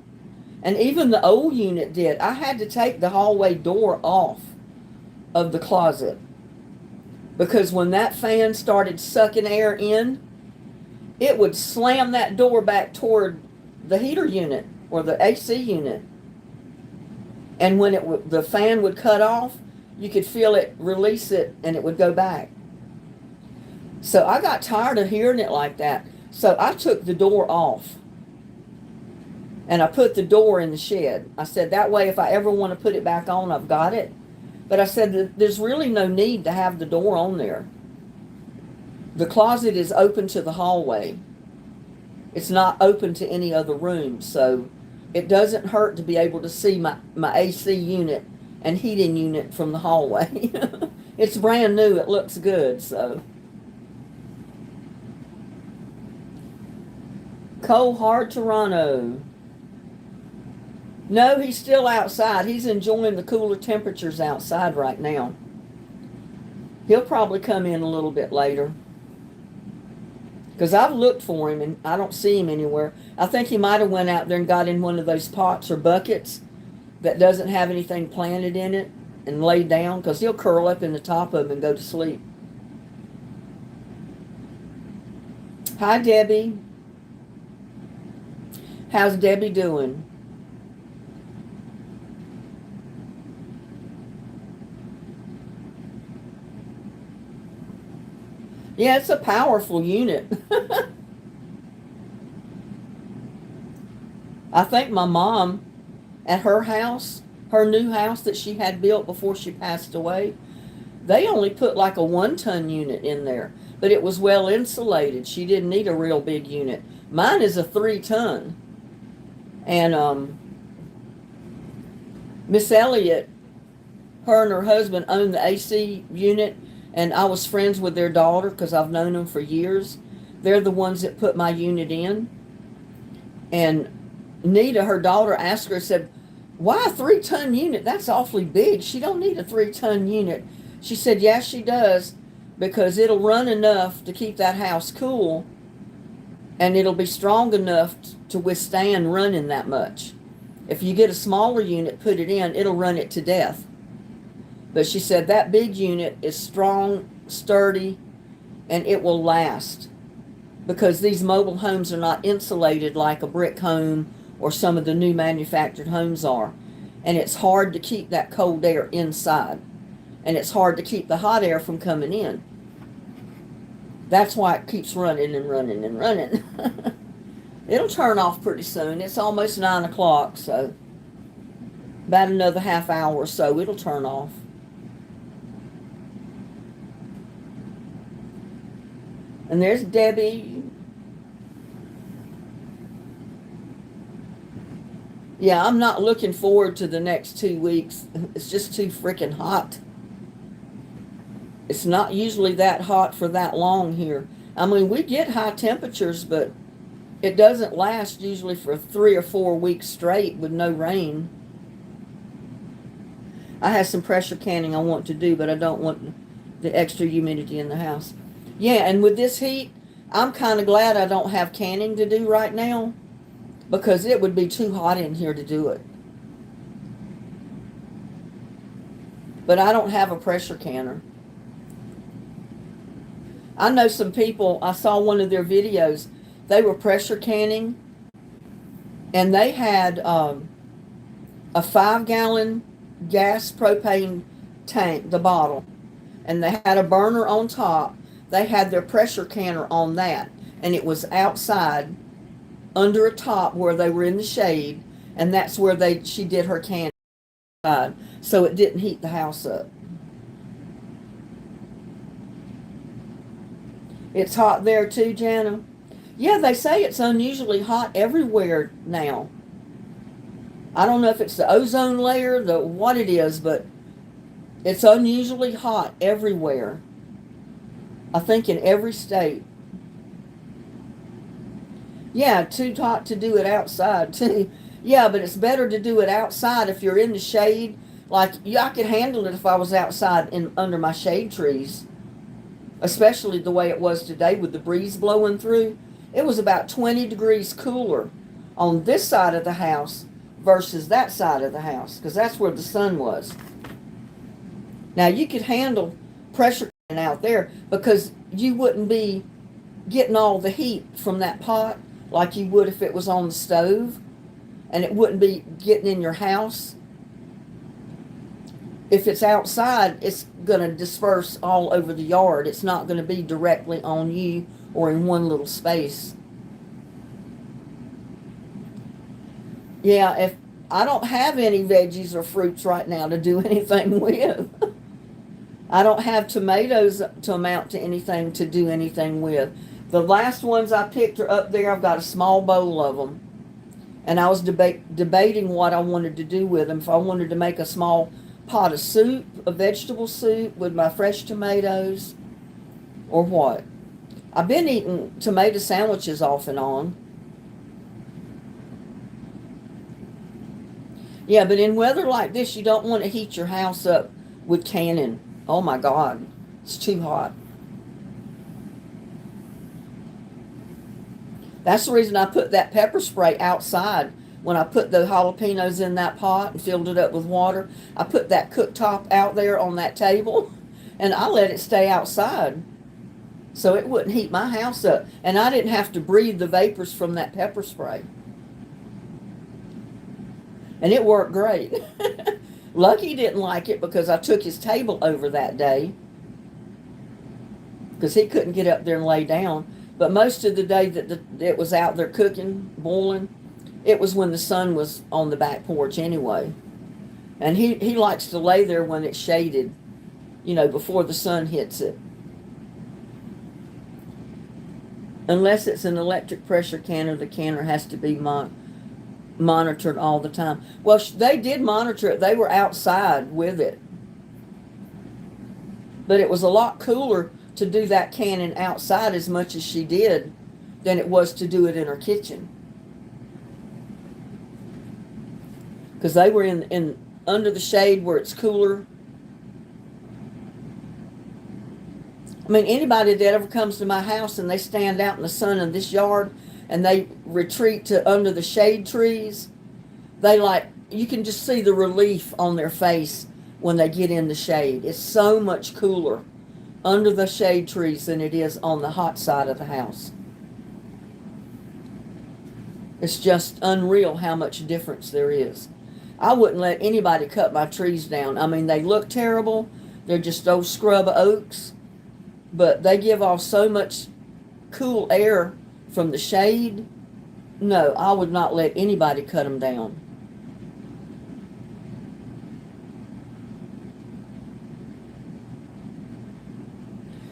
And even the old unit did. I had to take the hallway door off of the closet, because when that fan started sucking air in, it would slam that door back toward the heater unit or the AC unit. And when the fan would cut off, you could feel it release it, and it would go back. So I got tired of hearing it like that. So I took the door off, and I put the door in the shed. I said, that way if I ever want to put it back on, I've got it. But I said, there's really no need to have the door on there. The closet is open to the hallway. It's not open to any other room. So it doesn't hurt to be able to see my AC unit and heating unit from the hallway. It's brand new. It looks good. So Cold Hard Toronto. No, he's still outside. He's enjoying the cooler temperatures outside right now. He'll probably come in a little bit later, because I've looked for him and I don't see him anywhere. I think he might have went out there and got in one of those pots or buckets that doesn't have anything planted in it and laid down, because he'll curl up in the top of them and go to sleep. Hi, Debbie. How's Debbie doing? Yeah, it's a powerful unit. I think my mom, at her house, her new house that she had built before she passed away, they only put like a 1-ton unit in there, but it was well insulated. She didn't need a real big unit. Mine is a 3-ton. And Miss Elliott, her and her husband owned the AC unit, and I was friends with their daughter because I've known them for years. They're the ones that put my unit in. And Nita, her daughter, asked her, said, why a 3-ton unit? That's awfully big. She don't need a 3-ton unit. She said, yes, she does, because it'll run enough to keep that house cool, and it'll be strong enough to withstand running that much. If you get a smaller unit, put it in, it'll run it to death. But she said that big unit is strong, sturdy, and it will last. Because these mobile homes are not insulated like a brick home or some of the new manufactured homes are. And it's hard to keep that cold air inside. And it's hard to keep the hot air from coming in. That's why it keeps running and running and running. It'll turn off pretty soon. It's almost 9 o'clock, so about another half hour or so, it'll turn off. And there's Debbie. Yeah, I'm not looking forward to the next 2 weeks. It's just too freaking hot. It's not usually that hot for that long here. I mean, we get high temperatures, but it doesn't last usually for 3 or 4 weeks straight with no rain. I have some pressure canning I want to do, but I don't want the extra humidity in the house. Yeah, and with this heat, I'm kind of glad I don't have canning to do right now, because it would be too hot in here to do it. But I don't have a pressure canner. I know some people, I saw one of their videos, they were pressure canning, and they had a 5-gallon gas propane tank, the bottle, and they had a burner on top. They had their pressure canner on that, and it was outside under a top where they were in the shade, and that's where she did her canning, so it didn't heat the house up. It's hot there too, Jana? Yeah, they say it's unusually hot everywhere now. I don't know if it's the ozone layer, what it is, but it's unusually hot everywhere. I think in every state. Yeah, too hot to do it outside too. Yeah, but it's better to do it outside if you're in the shade. Like, yeah, I could handle it if I was outside under my shade trees. Especially the way it was today with the breeze blowing through. It was about 20 degrees cooler on this side of the house versus that side of the house, because that's where the sun was. Now, you could handle pressure out there because you wouldn't be getting all the heat from that pot like you would if it was on the stove, and it wouldn't be getting in your house. If it's outside, it's going to disperse all over the yard. It's not going to be directly on you or in one little space. Yeah, if I don't have any veggies or fruits right now to do anything with. I don't have tomatoes to amount to anything to do anything with. The last ones I picked are up there. I've got a small bowl of them. And I was debating what I wanted to do with them. If I wanted to make a small pot of soup, a vegetable soup with my fresh tomatoes, or what. I've been eating tomato sandwiches off and on. Yeah, but in weather like this, you don't want to heat your house up with canning. Oh my God, it's too hot. That's the reason I put that pepper spray outside. When I put the jalapenos in that pot and filled it up with water, I put that cooktop out there on that table, and I let it stay outside so it wouldn't heat my house up. And I didn't have to breathe the vapors from that pepper spray. And it worked great. Lucky didn't like it because I took his table over that day because he couldn't get up there and lay down. But most of the day that it was out there cooking, boiling, it was when the sun was on the back porch anyway. And he likes to lay there when it's shaded, before the sun hits it. Unless it's an electric pressure canner, the canner has to be monitored all the time. Well, they did monitor it. They were outside with it. But it was a lot cooler to do that canning outside as much as she did than it was to do it in her kitchen. Because they were in under the shade where it's cooler. I mean, anybody that ever comes to my house and they stand out in the sun in this yard and they retreat to under the shade trees, they like, you can just see the relief on their face when they get in the shade. It's so much cooler under the shade trees than it is on the hot side of the house. It's just unreal how much difference there is. I wouldn't let anybody cut my trees down. I mean, they look terrible. They're just old scrub oaks, but they give off so much cool air from the shade. No, I would not let anybody cut them down.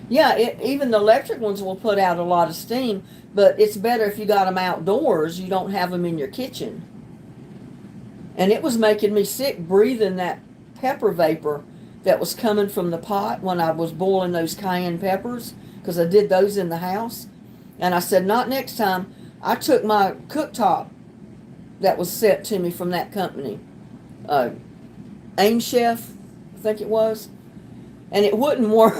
Yeah, even the electric ones will put out a lot of steam, but it's better if you got them outdoors. You don't have them in your kitchen. And it was making me sick breathing that pepper vapor that was coming from the pot when I was boiling those cayenne peppers, because I did those in the house. And I said, not next time. I took my cooktop that was sent to me from that company, Aim Chef, I think it was, and it wouldn't work.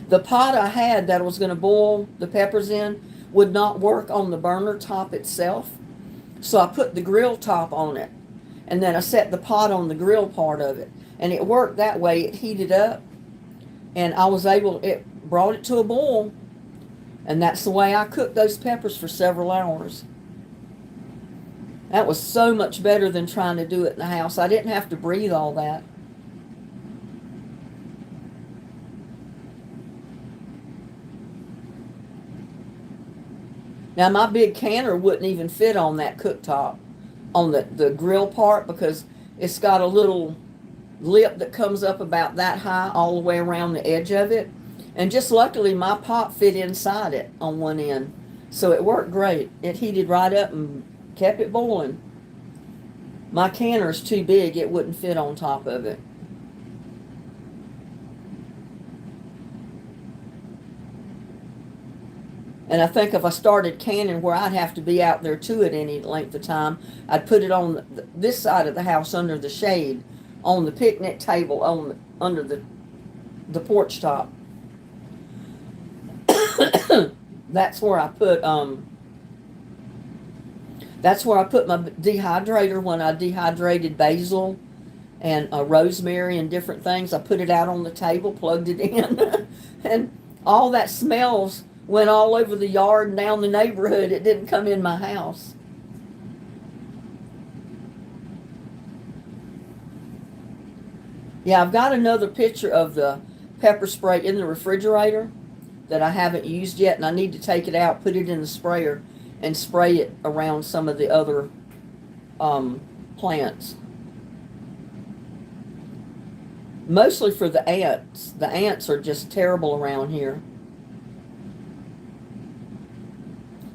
The pot I had that I was going to boil the peppers in would not work on the burner top itself. So I put the grill top on it. And then I set the pot on the grill part of it. And it worked that way. It heated up. And I was able, it brought it to a boil. And that's the way I cooked those peppers for several hours. That was so much better than trying to do it in the house. I didn't have to breathe all that. Now, my big canner wouldn't even fit on that cooktop, on the grill part, because it's got a little lip that comes up about that high all the way around the edge of it. And just luckily, my pot fit inside it on one end. So it worked great. It heated right up and kept it boiling. My canner's too big. It wouldn't fit on top of it. And I think if I started canning where I'd have to be out there too at any length of time, I'd put it on this side of the house under the shade, on the picnic table, under the porch top. That's where I put my dehydrator when I dehydrated basil and rosemary and different things. I put it out on the table, plugged it in, and all that smells went all over the yard and down the neighborhood. It didn't come in my house. Yeah, I've got another picture of the pepper spray in the refrigerator that I haven't used yet, and I need to take it out, put it in the sprayer, and spray it around some of the other plants. Mostly for the ants. The ants are just terrible around here.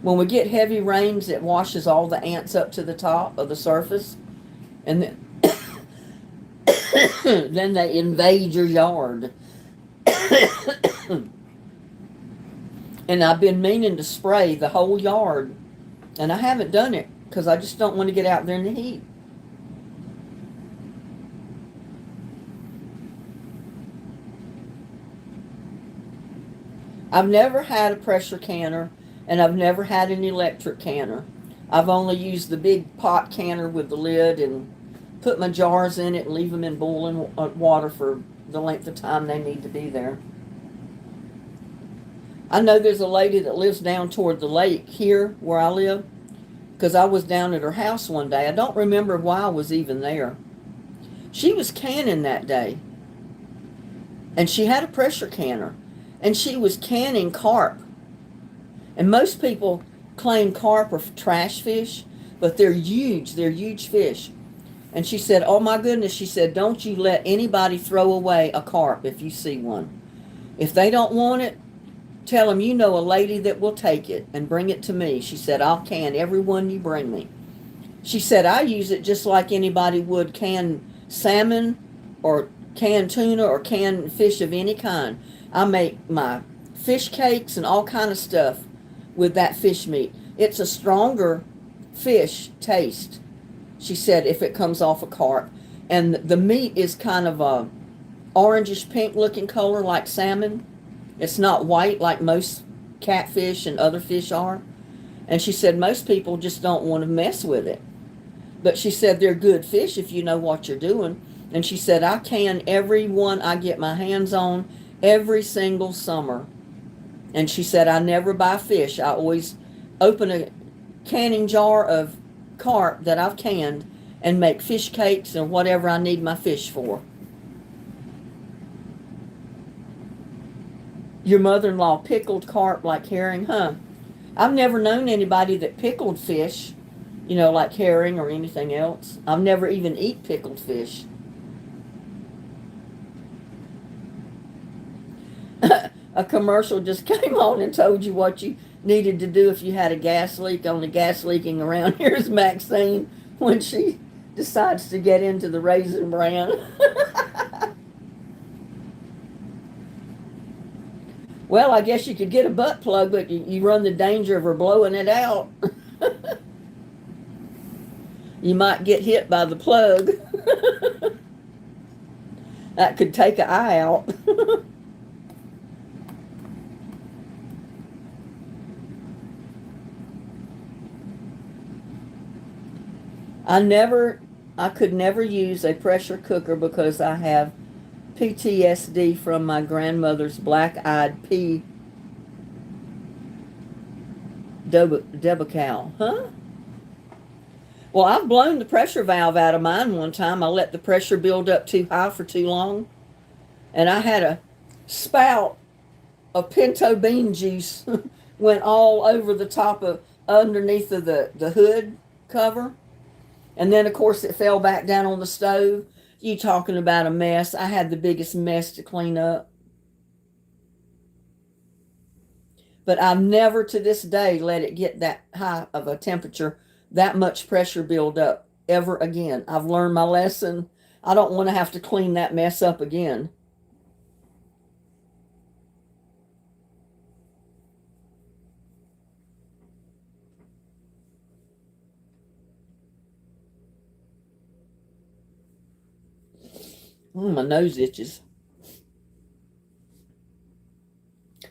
When we get heavy rains, it washes all the ants up to the top of the surface, and then, then they invade your yard. And I've been meaning to spray the whole yard, and I haven't done it because I just don't want to get out there in the heat. I've never had a pressure canner, and I've never had an electric canner. I've only used the big pot canner with the lid and put my jars in it and leave them in boiling water for the length of time they need to be there. I know there's a lady that lives down toward the lake here where I live, because I was down at her house one day. I don't remember why I was even there. She was canning that day, and she had a pressure canner, and she was canning carp. And most people claim carp are trash fish, but they're huge fish. And she said, oh my goodness, she said, don't you let anybody throw away a carp if you see one. If they don't want it, tell them you know a lady that will take it and bring it to me. She said, I'll can every one you bring me. She said, I use it just like anybody would canned salmon or canned tuna or canned fish of any kind. I make my fish cakes and all kind of stuff with that fish meat. It's a stronger fish taste, she said, if it comes off a carp. And the meat is kind of a orangish pink looking color like salmon. It's not white like most catfish and other fish are. And she said most people just don't want to mess with it. But she said they're good fish if you know what you're doing. And she said I can every one I get my hands on every single summer. And she said I never buy fish. I always open a canning jar of carp that I've canned and make fish cakes and whatever I need my fish for. Your mother-in-law pickled carp like herring, huh? I've never known anybody that pickled fish, like herring or anything else. I've never even eat pickled fish. A commercial just came on and told you what you needed to do if you had a gas leak. Only gas leaking around here is Maxine when she decides to get into the Raisin Bran. Well, I guess you could get a butt plug, but you run the danger of her blowing it out. You might get hit by the plug. That could take an eye out. I could never use a pressure cooker because I have PTSD from my grandmother's black-eyed pea debacle. Huh? Well, I've blown the pressure valve out of mine one time. I let the pressure build up too high for too long. And I had a spout of pinto bean juice went all over the top of underneath of the hood cover. And then, of course, it fell back down on the stove. You talking about a mess. I had the biggest mess to clean up. But I've never to this day let it get that high of a temperature, that much pressure build up ever again. I've learned my lesson. I don't want to have to clean that mess up again. My nose itches.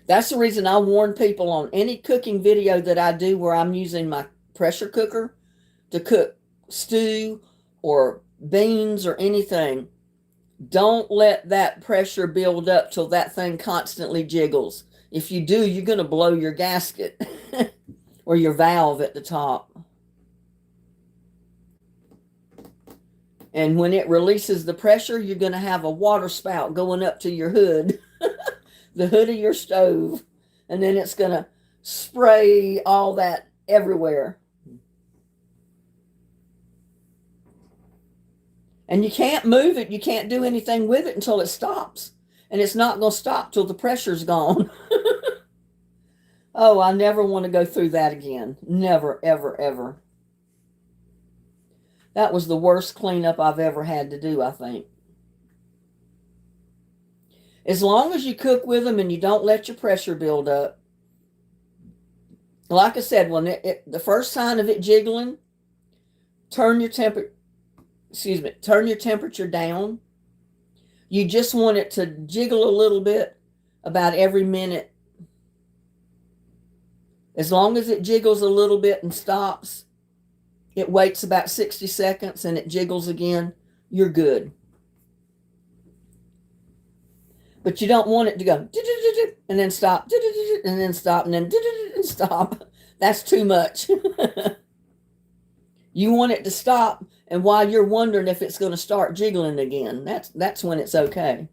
That's the reason I warn people on any cooking video that I do where I'm using my pressure cooker to cook stew or beans or anything. Don't let that pressure build up till that thing constantly jiggles. If you do, you're going to blow your gasket or your valve at the top. And when it releases the pressure, you're going to have a water spout going up to your hood, the hood of your stove. And then it's going to spray all that everywhere. And you can't move it. You can't do anything with it until it stops. And it's not going to stop till the pressure's gone. Oh, I never want to go through that again. Never, ever, ever. That was the worst cleanup I've ever had to do, I think. As long as you cook with them and you don't let your pressure build up. Like I said, when the first sign of it jiggling, turn your temperature down. You just want it to jiggle a little bit about every minute. As long as it jiggles a little bit and stops, it waits about 60 seconds and it jiggles again, you're good. But you don't want it to go and then stop and then stop and then stop. That's too much. You want it to stop, and while you're wondering if it's going to start jiggling again, that's when it's okay.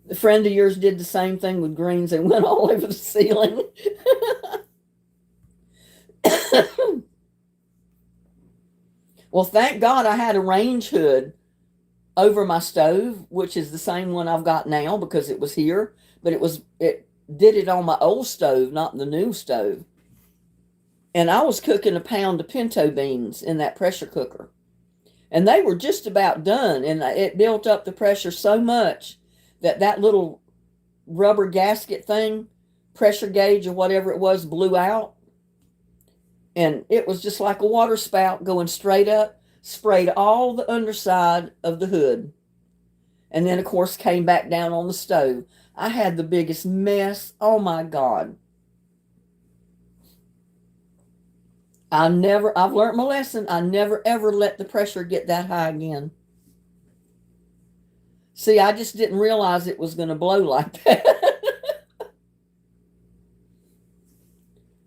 A friend of yours did the same thing with greens. They went all over the ceiling. Well, thank God I had a range hood over my stove, which is the same one I've got now because it was here, but it did it on my old stove, not the new stove. And I was cooking a pound of pinto beans in that pressure cooker. And they were just about done, and it built up the pressure so much that little rubber gasket thing, pressure gauge or whatever it was, blew out. And it was just like a water spout going straight up, sprayed all the underside of the hood. And then, of course, came back down on the stove. I had the biggest mess. Oh my God. I've learned my lesson. I never ever let the pressure get that high again. See, I just didn't realize it was going to blow like that.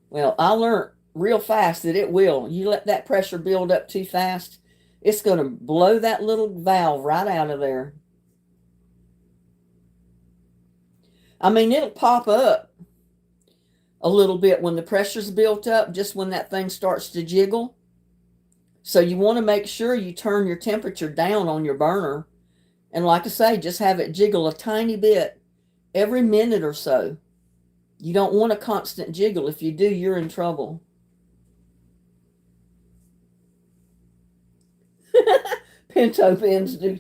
Well, I learned real fast that it will. You let that pressure build up too fast, it's going to blow that little valve right out of there. I mean, it'll pop up a little bit when the pressure's built up, just when that thing starts to jiggle. So you want to make sure you turn your temperature down on your burner. And like I say, just have it jiggle a tiny bit every minute or so. You don't want a constant jiggle. If you do, you're in trouble. Pinto pens do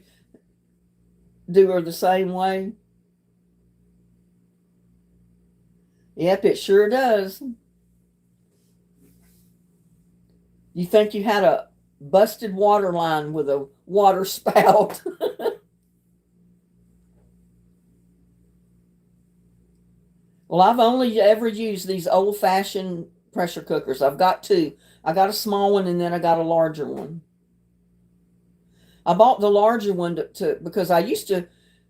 her the same way. Yep, it sure does. You think you had a busted water line with a water spout. Well, I've only ever used these old-fashioned pressure cookers. I've got two. I got a small one and then I got a larger one. I bought the larger one because I used to,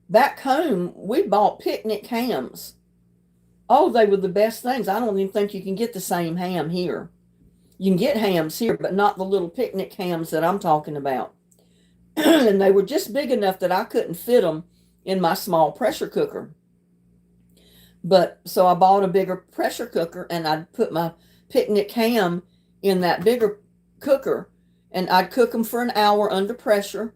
back home, we bought picnic hams. Oh, they were the best things. I don't even think you can get the same ham here. You can get hams here, but not the little picnic hams that I'm talking about. And they were just big enough that I couldn't fit them in my small pressure cooker. But so I bought a bigger pressure cooker and I'd put my picnic ham in that bigger cooker and I'd cook them for an hour under pressure,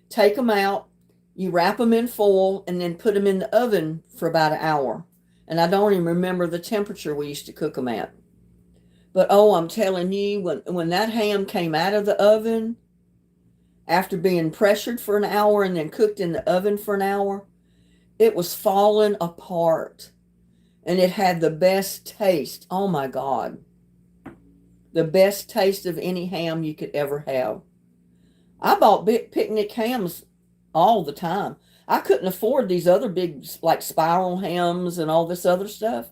take them out, you wrap them in foil and then put them in the oven for about an hour. And I don't even remember the temperature we used to cook them at. But oh, I'm telling you, when that ham came out of the oven, after being pressured for an hour and then cooked in the oven for an hour, it was falling apart. And it had the best taste. Oh my God. The best taste of any ham you could ever have. I bought big picnic hams all the time. I couldn't afford these other big, like spiral hams and all this other stuff.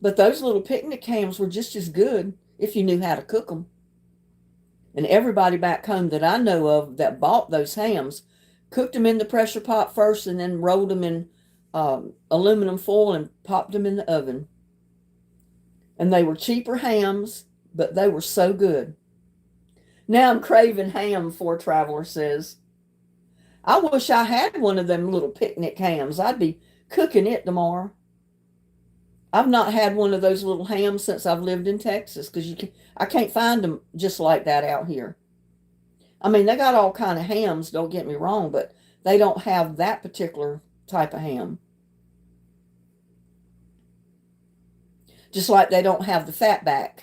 But those little picnic hams were just as good if you knew how to cook them. And everybody back home that I know of that bought those hams cooked them in the pressure pot first and then rolled them in aluminum foil and popped them in the oven. And they were cheaper hams, but they were so good. Now I'm craving ham, Four Traveler says. I wish I had one of them little picnic hams. I'd be cooking it tomorrow. I've not had one of those little hams since I've lived in Texas because I can't find them just like that out here. I mean, they got all kind of hams, don't get me wrong, but they don't have that particular type of ham. Just like they don't have the fatback.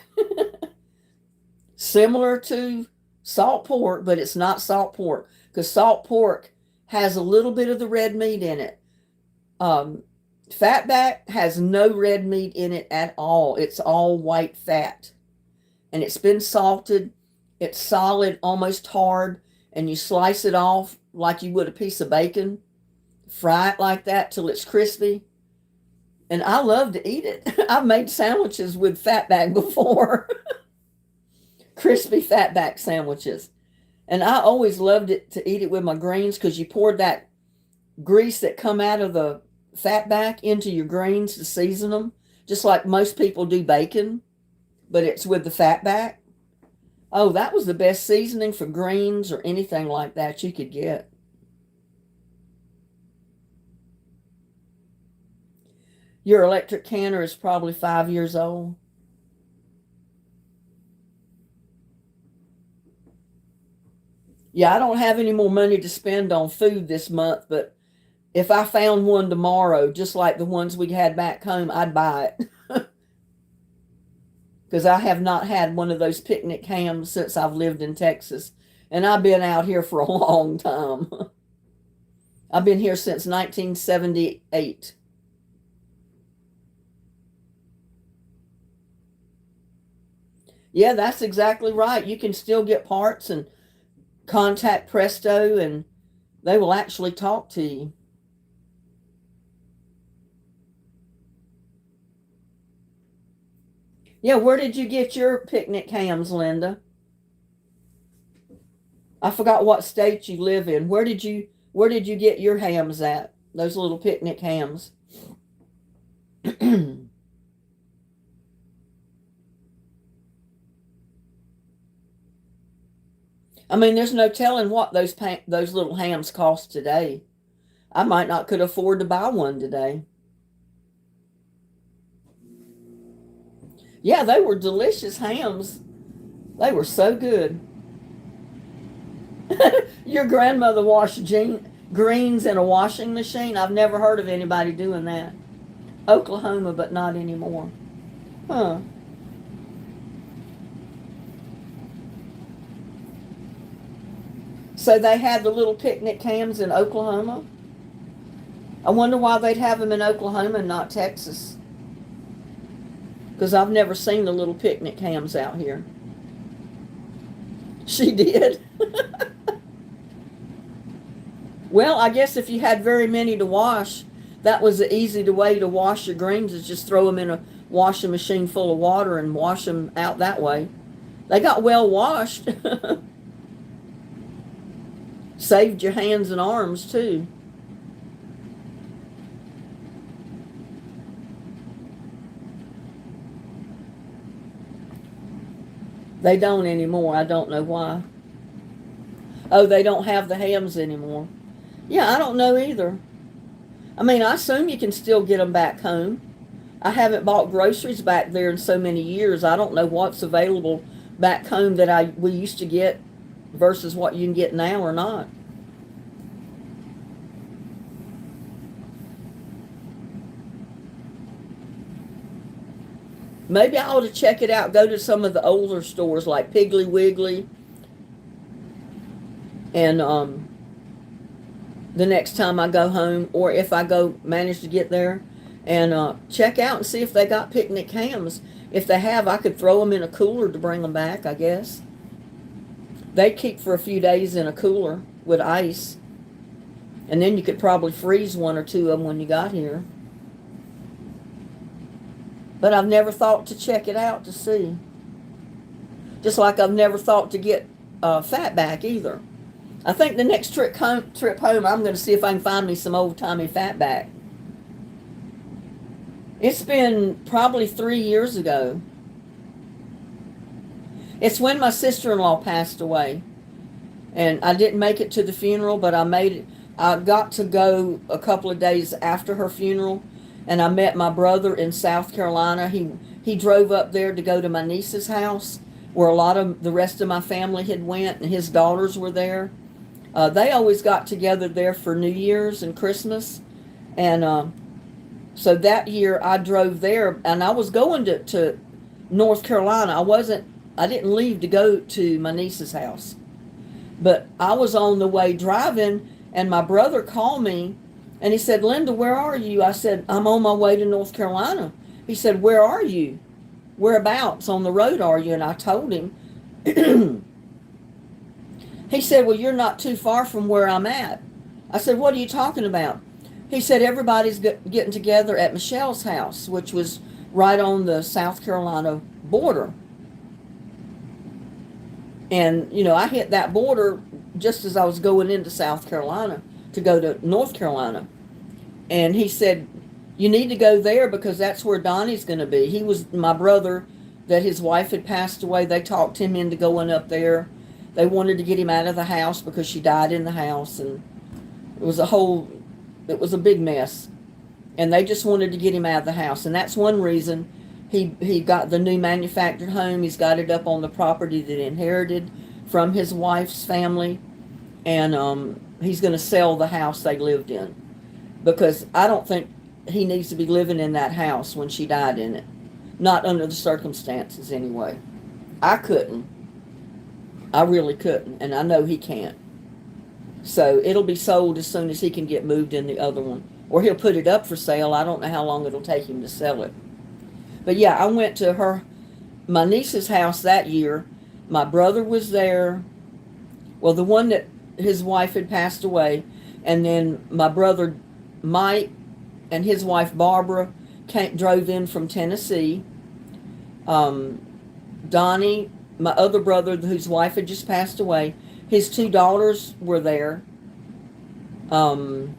Similar to salt pork, but it's not salt pork because salt pork has a little bit of the red meat in it. Fatback has no red meat in it at all. It's all white fat. And it's been salted. It's solid, almost hard. And you slice it off like you would a piece of bacon. Fry it like that till it's crispy. And I love to eat it. I've made sandwiches with fatback before. Crispy fatback sandwiches. And I always loved it to eat it with my greens because you poured that grease that come out of the fatback into your greens to season them, just like most people do bacon, but it's with the fatback. Oh, that was the best seasoning for greens or anything like that you could get. Your electric canner is probably 5 years old. Yeah, I don't have any more money to spend on food this month, but if I found one tomorrow, just like the ones we had back home, I'd buy it. Because I have not had one of those picnic hams since I've lived in Texas. And I've been out here for a long time. I've been here since 1978. Yeah, that's exactly right. You can still get parts and contact Presto and they will actually talk to you. Yeah, where did you get your picnic hams, Linda? I forgot what state you live in. Where did you get your hams at? Those little picnic hams. I mean, there's no telling what those little hams cost today. I might not could afford to buy one today. Yeah, they were delicious hams. They were so good. Your grandmother washed greens in a washing machine? I've never heard of anybody doing that. Oklahoma, but not anymore. Huh. So they had the little picnic hams in Oklahoma? I wonder why they'd have them in Oklahoma and not Texas. Because I've never seen the little picnic hams out here. She did. Well, I guess if you had very many to wash, that was the easy way to wash your greens, is just throw them in a washing machine full of water and wash them out that way. They got well washed. Saved your hands and arms too. They don't anymore. I don't know why. Oh, they don't have the hams anymore. Yeah, I don't know either. I mean, I assume you can still get them back home. I haven't bought groceries back there in so many years. I don't know what's available back home that we used to get versus what you can get now or not. Maybe I ought to check it out. Go to some of the older stores like Piggly Wiggly, and the next time I go home, or if I manage to get there, and check out and see if they got picnic hams. If they have, I could throw them in a cooler to bring them back, I guess. They keep for a few days in a cooler with ice, and then you could probably freeze one or two of them when you got here. But I've never thought to check it out to see. Just like I've never thought to get fatback either. I think the next trip home, I'm going to see if I can find me some old-timey fatback. It's been probably 3 years ago. It's when my sister-in-law passed away. And I didn't make it to the funeral, but I made it. I got to go a couple of days after her funeral, and I met my brother in South Carolina. He drove up there to go to my niece's house, where a lot of the rest of my family had went, and his daughters were there. They always got together there for New Year's and Christmas, and so that year I drove there, and I was going to North Carolina. I didn't leave to go to my niece's house, but I was on the way driving, and my brother called me, and he said, "Linda, where are you?" I said, "I'm on my way to North Carolina." He said, "Where are you? Whereabouts on the road are you?" And I told him. He said, "Well, you're not too far from where I'm at." I said, "What are you talking about?" He said, "Everybody's getting together at Michelle's house," which was right on the South Carolina border. And, I hit that border just as I was going into South Carolina to go to North Carolina. And he said, "You need to go there because that's where Donnie's going to be." He was my brother that his wife had passed away. They talked him into going up there. They wanted to get him out of the house because she died in the house, and it was a big mess. And they just wanted to get him out of the house. And that's one reason he got the new manufactured home. He's got it up on the property that he inherited from his wife's family. And he's going to sell the house they lived in, because I don't think he needs to be living in that house when she died in it. Not under the circumstances, anyway. I couldn't. I really couldn't, and I know he can't. So it'll be sold as soon as he can get moved in the other one. Or he'll put it up for sale. I don't know how long it'll take him to sell it. But yeah, I went to my niece's house that year. My brother was there. Well, the one that his wife had passed away. And then my brother Mike and his wife Barbara drove in from Tennessee. Donnie, my other brother, whose wife had just passed away, his two daughters were there. Um,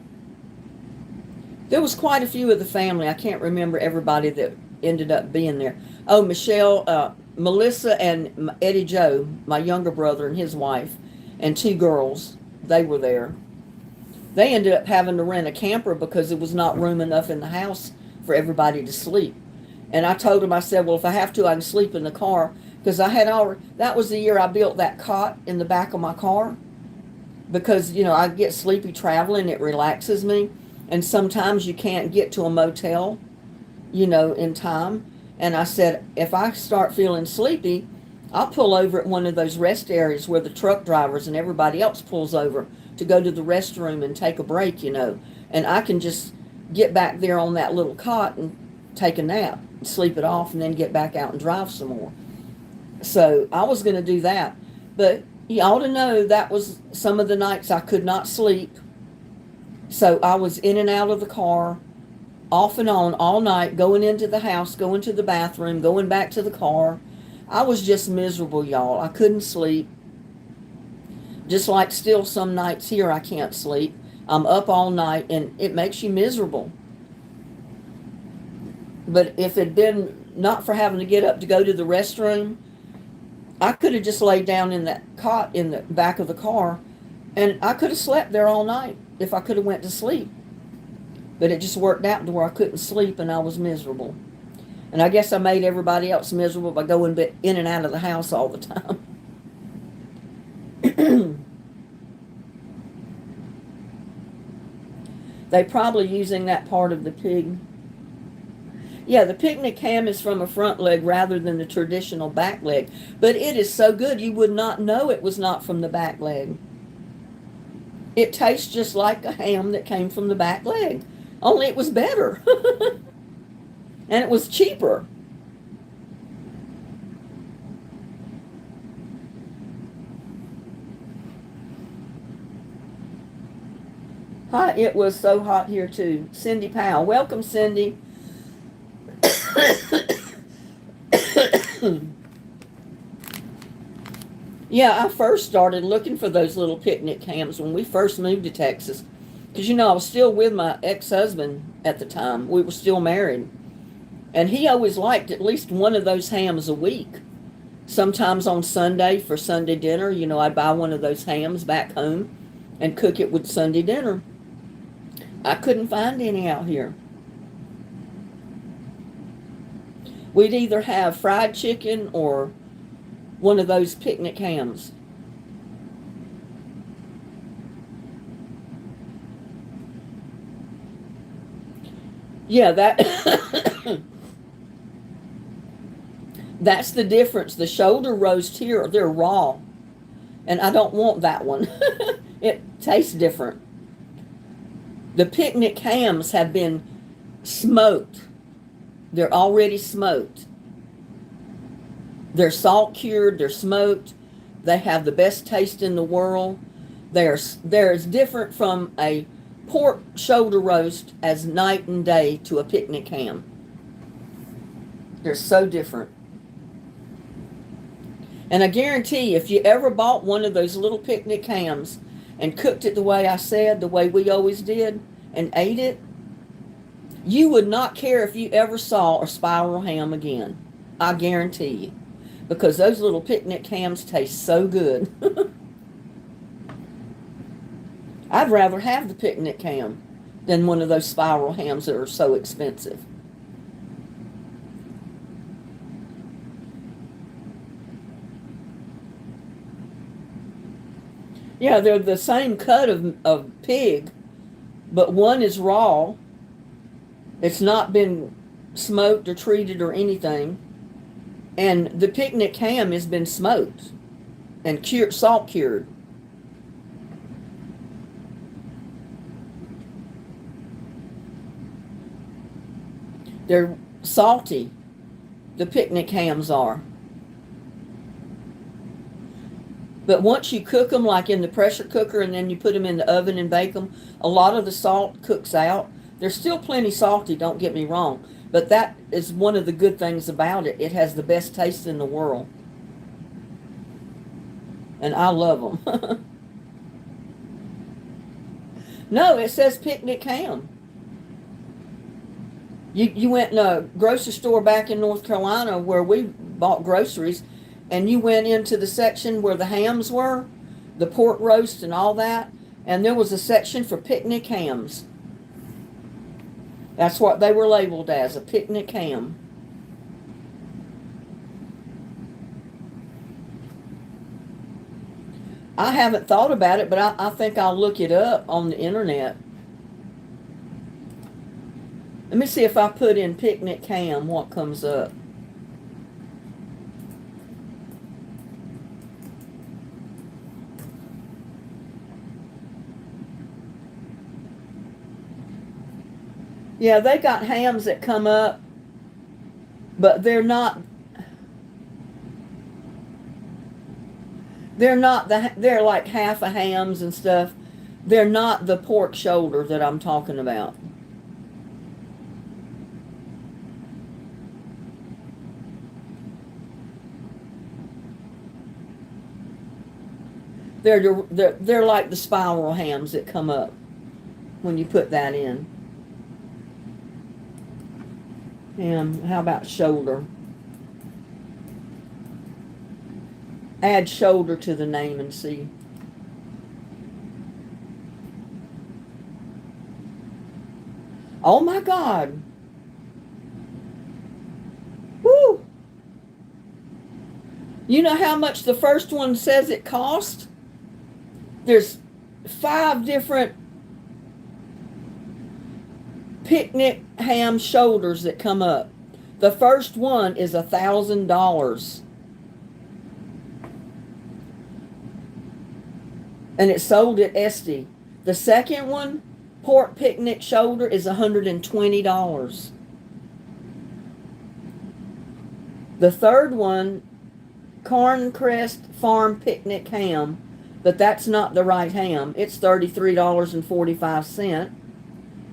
there was quite a few of the family. I can't remember everybody that ended up being there. Oh, Melissa and Eddie Joe, my younger brother and his wife, and two girls, they were there. They ended up having to rent a camper because there was not room enough in the house for everybody to sleep. And I told them, I said, well, if I have to, I can sleep in the car. Because I had already, that was the year I built that cot in the back of my car. Because, I get sleepy traveling, it relaxes me. And sometimes you can't get to a motel, in time. And I said, if I start feeling sleepy, I'll pull over at one of those rest areas where the truck drivers and everybody else pulls over to go to the restroom and take a break, And I can just get back there on that little cot and take a nap, sleep it off, and then get back out and drive some more. So I was going to do that. But you ought to know that was some of the nights I could not sleep. So I was in and out of the car, off and on, all night, going into the house, going to the bathroom, going back to the car. I was just miserable, y'all. I couldn't sleep. Just like still some nights here I can't sleep. I'm up all night, and it makes you miserable. But if it had been not for having to get up to go to the restroom, I could have just laid down in that cot in the back of the car, and I could have slept there all night if I could have went to sleep. But it just worked out to where I couldn't sleep, and I was miserable. And I guess I made everybody else miserable by going in and out of the house all the time. They probably using that part of the pig. Yeah, the picnic ham is from a front leg rather than the traditional back leg. But it is so good you would not know it was not from the back leg. It tastes just like a ham that came from the back leg. Only it was better. And it was cheaper. Hi, it was so hot here too. Cindy Powell. Welcome, Cindy. Yeah, I first started looking for those little picnic hams when we first moved to Texas. Because, I was still with my ex-husband at the time. We were still married. And he always liked at least one of those hams a week. Sometimes on Sunday for Sunday dinner, I'd buy one of those hams back home and cook it with Sunday dinner. I couldn't find any out here. We'd either have fried chicken or one of those picnic hams. Yeah, that's the difference. The shoulder roast here, they're raw. And I don't want that one. It tastes different. The picnic hams have been smoked. They're already smoked. They're salt cured, they're smoked. They have the best taste in the world. They're as different from a pork shoulder roast as night and day to a picnic ham. They're so different. And I guarantee if you ever bought one of those little picnic hams and cooked it the way I said, the way we always did, and ate it, you would not care if you ever saw a spiral ham again. I guarantee you. Because those little picnic hams taste so good. I'd rather have the picnic ham than one of those spiral hams that are so expensive. Yeah, they're the same cut of pig, but one is raw. It's not been smoked or treated or anything. And the picnic ham has been smoked and salt cured. They're salty. The picnic hams are. But once you cook them, like in the pressure cooker, and then you put them in the oven and bake them, a lot of the salt cooks out. They're still plenty salty, don't get me wrong. But that is one of the good things about it. It has the best taste in the world. And I love them. No, it says picnic ham. You went in a grocery store back in North Carolina where we bought groceries, and you went into the section where the hams were, the pork roast and all that, and there was a section for picnic hams. That's what they were labeled as, a picnic ham. I haven't thought about it, but I think I'll look it up on the internet. Let me see if I put in picnic ham, what comes up. Yeah, they got hams that come up, but they're not they're like half a hams and stuff. They're not the pork shoulder that I'm talking about. They're like the spiral hams that come up when you put that in. And how about shoulder? Add shoulder to the name and see. Oh my God. Woo! You know how much the first one says it cost? There's 5 different picnic ham shoulders that come up. The first one is $1,000. And it's sold at Esty. The second one, pork picnic shoulder, is $120. The third one, Corncrest Farm picnic ham, but that's not the right ham. It's $33.45.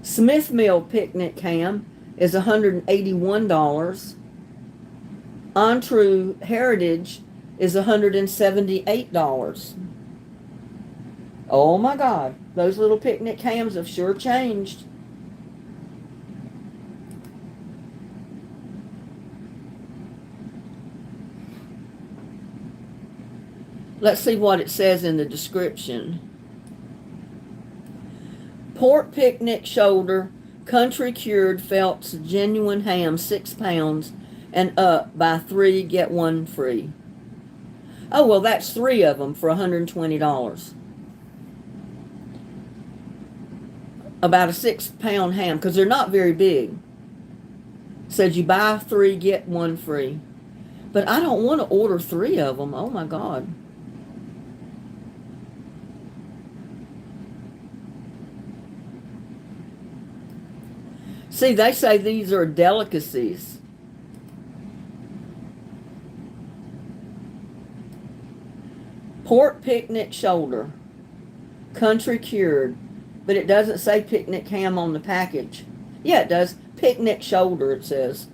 Smith Mill picnic ham is $181. Entree Heritage is $178. Oh my God, those little picnic hams have sure changed. Let's see what it says in the description. Pork picnic shoulder, country cured Phelps genuine ham, 6 pounds and up. Buy 3, get 1 free. Oh, well, that's 3 of them for $120. About a 6-pound ham, because they're not very big. Says you buy 3, get 1 free. But I don't want to order 3 of them. Oh my God. See, they say these are delicacies. Pork picnic shoulder, country cured, but it doesn't say picnic ham on the package. Yeah, it does. Picnic shoulder, it says.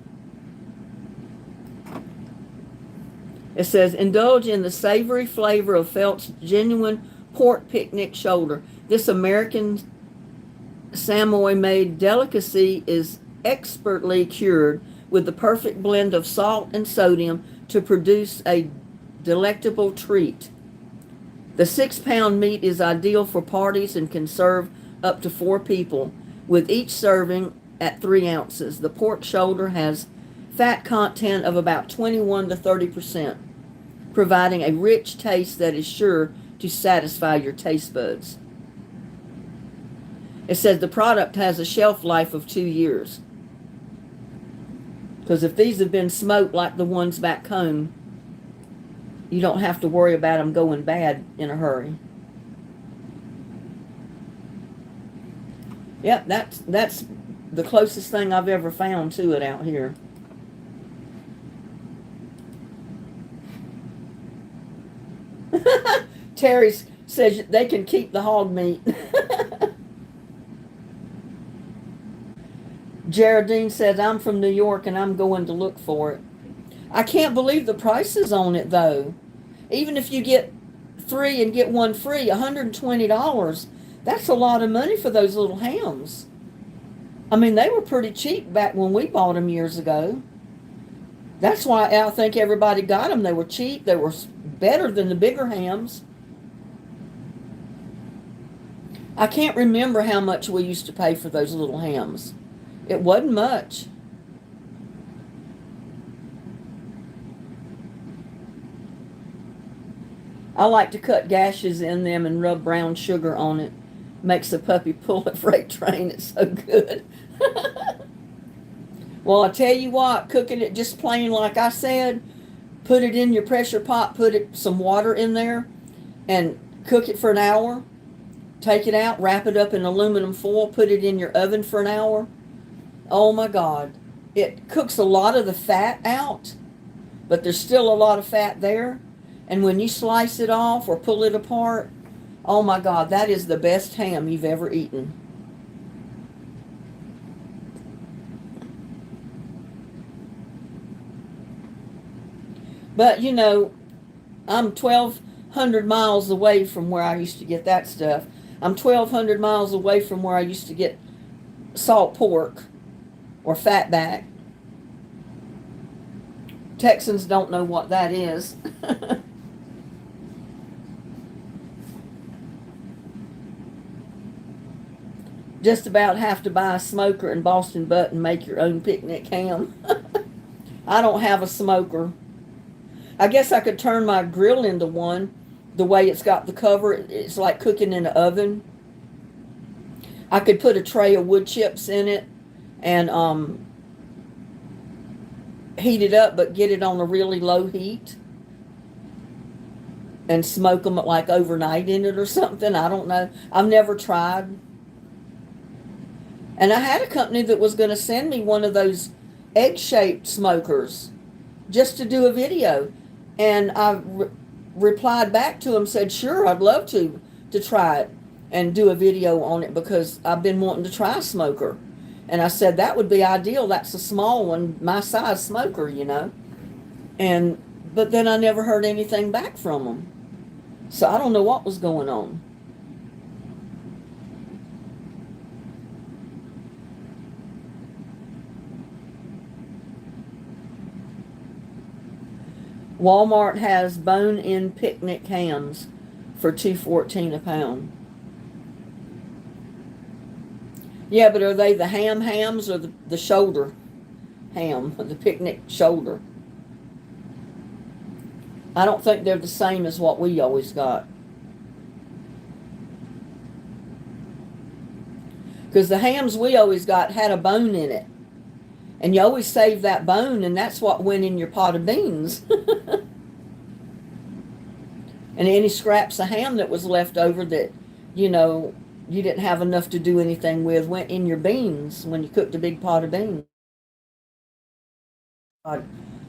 It says, indulge in the savory flavor of Phelps genuine pork picnic shoulder. This American Samoa-made delicacy is expertly cured with the perfect blend of salt and sodium to produce a delectable treat. The 6-pound meat is ideal for parties and can serve up to 4 people, with each serving at 3 ounces. The pork shoulder has fat content of about 21 to 30%, providing a rich taste that is sure to satisfy your taste buds. It says the product has a shelf life of 2 years. Because if these have been smoked like the ones back home, you don't have to worry about them going bad in a hurry. Yep, that's the closest thing I've ever found to it out here. Terry says they can keep the hog meat. Geraldine said, I'm from New York and I'm going to look for it. I can't believe the prices on it, though. Even if you get 3 and get 1 free, $120. That's a lot of money for those little hams. I mean, they were pretty cheap back when we bought them years ago. That's why I think everybody got them. They were cheap. They were better than the bigger hams. I can't remember how much we used to pay for those little hams. It wasn't much. I like to cut gashes in them and rub brown sugar on it. Makes the puppy pull a freight train. It's so good. Well, I tell you what, cooking it just plain like I said, put it in your pressure pot, some water in there, and cook it for an hour. Take it out, wrap it up in aluminum foil, put it in your oven for an hour. Oh my God. It cooks a lot of the fat out, but there's still a lot of fat there. And when you slice it off or pull it apart, oh my God, that is the best ham you've ever eaten. But, you know, I'm 1,200 miles away from where I used to get that stuff. I'm 1,200 miles away from where I used to get salt pork or fatback. Texans don't know what that is. Just about have to buy a smoker in Boston Butt and make your own picnic ham. I don't have a smoker. I guess I could turn my grill into one. The way it's got the cover, it's like cooking in an oven. I could put a tray of wood chips in it and heat it up, but get it on a really low heat and smoke them like overnight in it or something. I don't know. I've never tried. And I had a company that was going to send me one of those egg-shaped smokers just to do a video. And I replied back to him, said, sure, I'd love to try it and do a video on it because I've been wanting to try a smoker. And I said, that would be ideal. That's a small one, my size smoker, you know. But then I never heard anything back from them. So I don't know what was going on. Walmart has bone-in picnic hams for $2.14 a pound. Yeah, but are they the hams or the shoulder ham, the picnic shoulder? I don't think they're the same as what we always got. Because the hams we always got had a bone in it. And you always save that bone, and that's what went in your pot of beans. And any scraps of ham that was left over that, you know, you didn't have enough to do anything with went in your beans when you cooked a big pot of beans.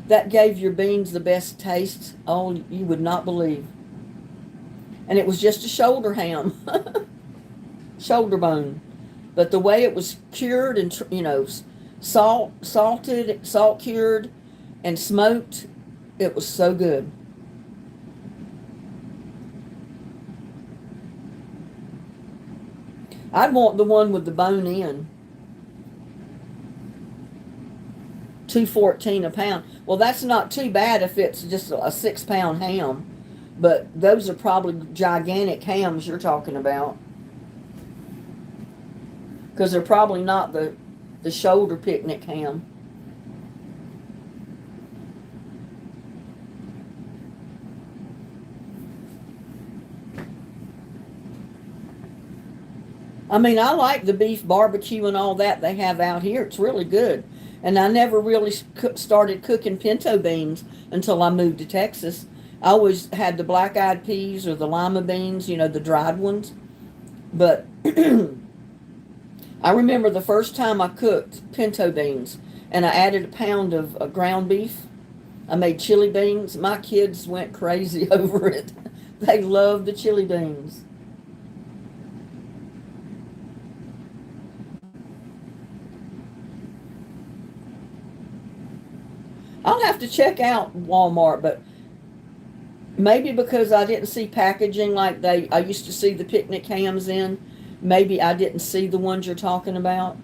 That gave your beans the best taste, oh, you would not believe. And it was just a shoulder ham, shoulder bone. But the way it was cured and, you know, salt cured, and smoked, it was so good. I'd want the one with the bone in. $2.14 a pound. Well, that's not too bad if it's just a 6-pound ham, but those are probably gigantic hams you're talking about, because they're probably not the shoulder picnic ham. I mean, I like the beef barbecue and all that they have out here. It's really good. And I never really started cooking pinto beans until I moved to Texas. I always had the black-eyed peas or the lima beans, you know, the dried ones. But I remember the first time I cooked pinto beans, and I added a pound of ground beef. I made chili beans. My kids went crazy over it. They loved the chili beans. I'll have to check out Walmart, but maybe because I didn't see packaging like I used to see the picnic hams in, maybe I didn't see the ones you're talking about.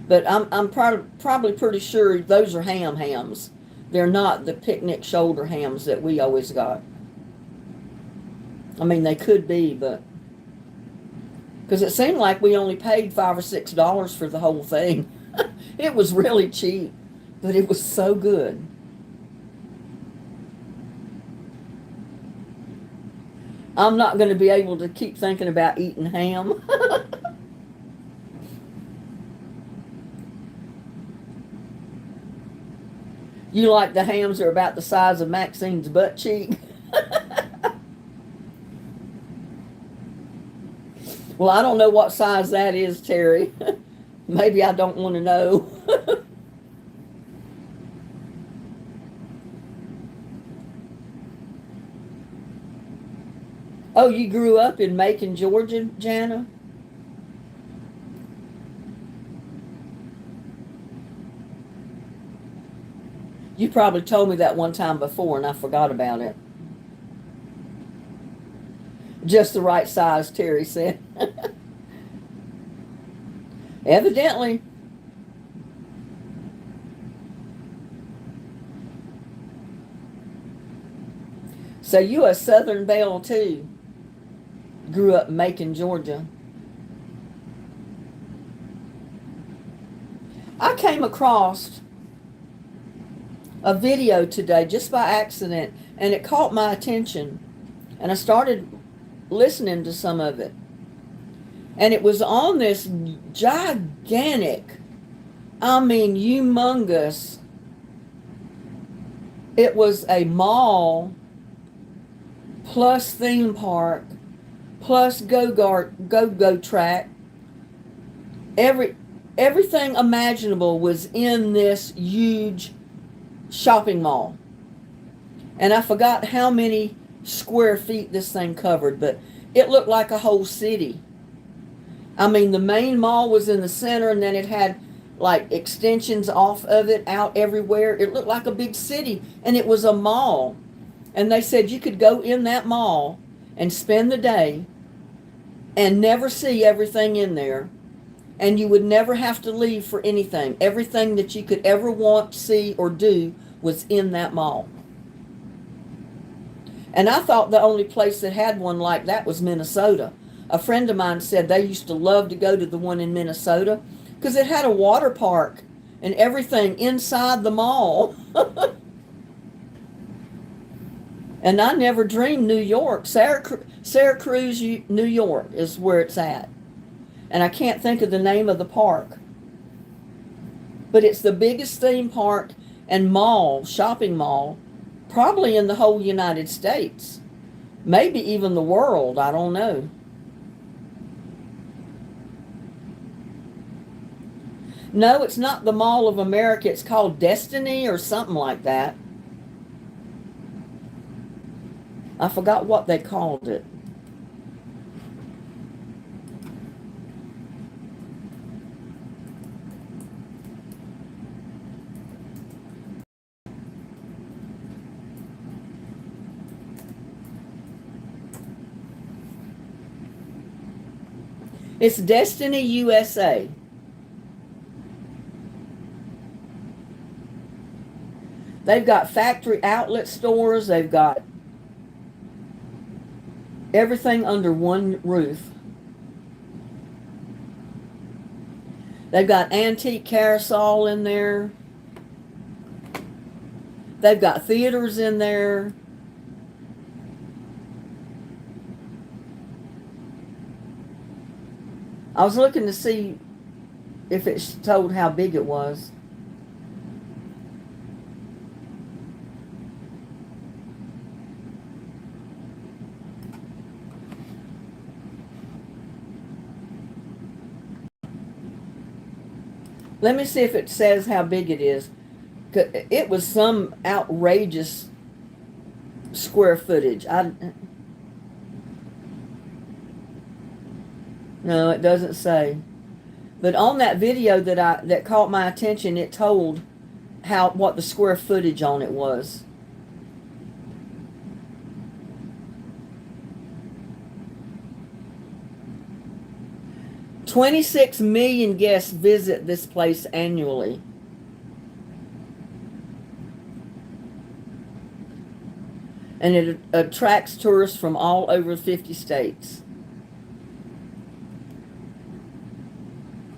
But I'm probably pretty sure those are hams. They're not the picnic shoulder hams that we always got. I mean, they could be, but because it seemed like we only paid $5 or $6 for the whole thing. It was really cheap, but it was so good. I'm not going to be able to keep thinking about eating ham. You like the hams are about the size of Maxine's butt cheek? Well, I don't know what size that is, Terry. Maybe I don't want to know. Oh, you grew up in Macon, Georgia, Jana? You probably told me that one time before and I forgot about it. Just the right size, Terry said. Evidently. So you a Southern Belle too. Grew up in Macon, Georgia. I came across a video today just by accident and it caught my attention and I started listening to some of it. And it was on this gigantic, I mean humongous, it was a mall plus theme park plus go-go track. Everything imaginable was in this huge shopping mall. And I forgot how many square feet this thing covered, but it looked like a whole city. I mean, the main mall was in the center and then it had like extensions off of it out everywhere. It looked like a big city and it was a mall. And they said you could go in that mall and spend the day and never see everything in there. And you would never have to leave for anything. Everything that you could ever want, see, or do was in that mall. And I thought the only place that had one like that was Minnesota. A friend of mine said they used to love to go to the one in Minnesota because it had a water park and everything inside the mall. And I never dreamed New York. Syracuse, New York is where it's at. And I can't think of the name of the park. But it's the biggest theme park and mall, shopping mall, probably in the whole United States. Maybe even the world, I don't know. No, it's not the Mall of America. It's called Destiny or something like that. I forgot what they called it. It's Destiny USA. They've got factory outlet stores. They've got everything under one roof. They've got antique carousel in there. They've got theaters in there. I was looking to see if it told how big it was. Let me see if it says how big it is. It was some outrageous square footage. No, it doesn't say. But on that video that caught my attention, it told what the square footage on it was. "26 million guests visit this place annually." And it attracts tourists from all over 50 states.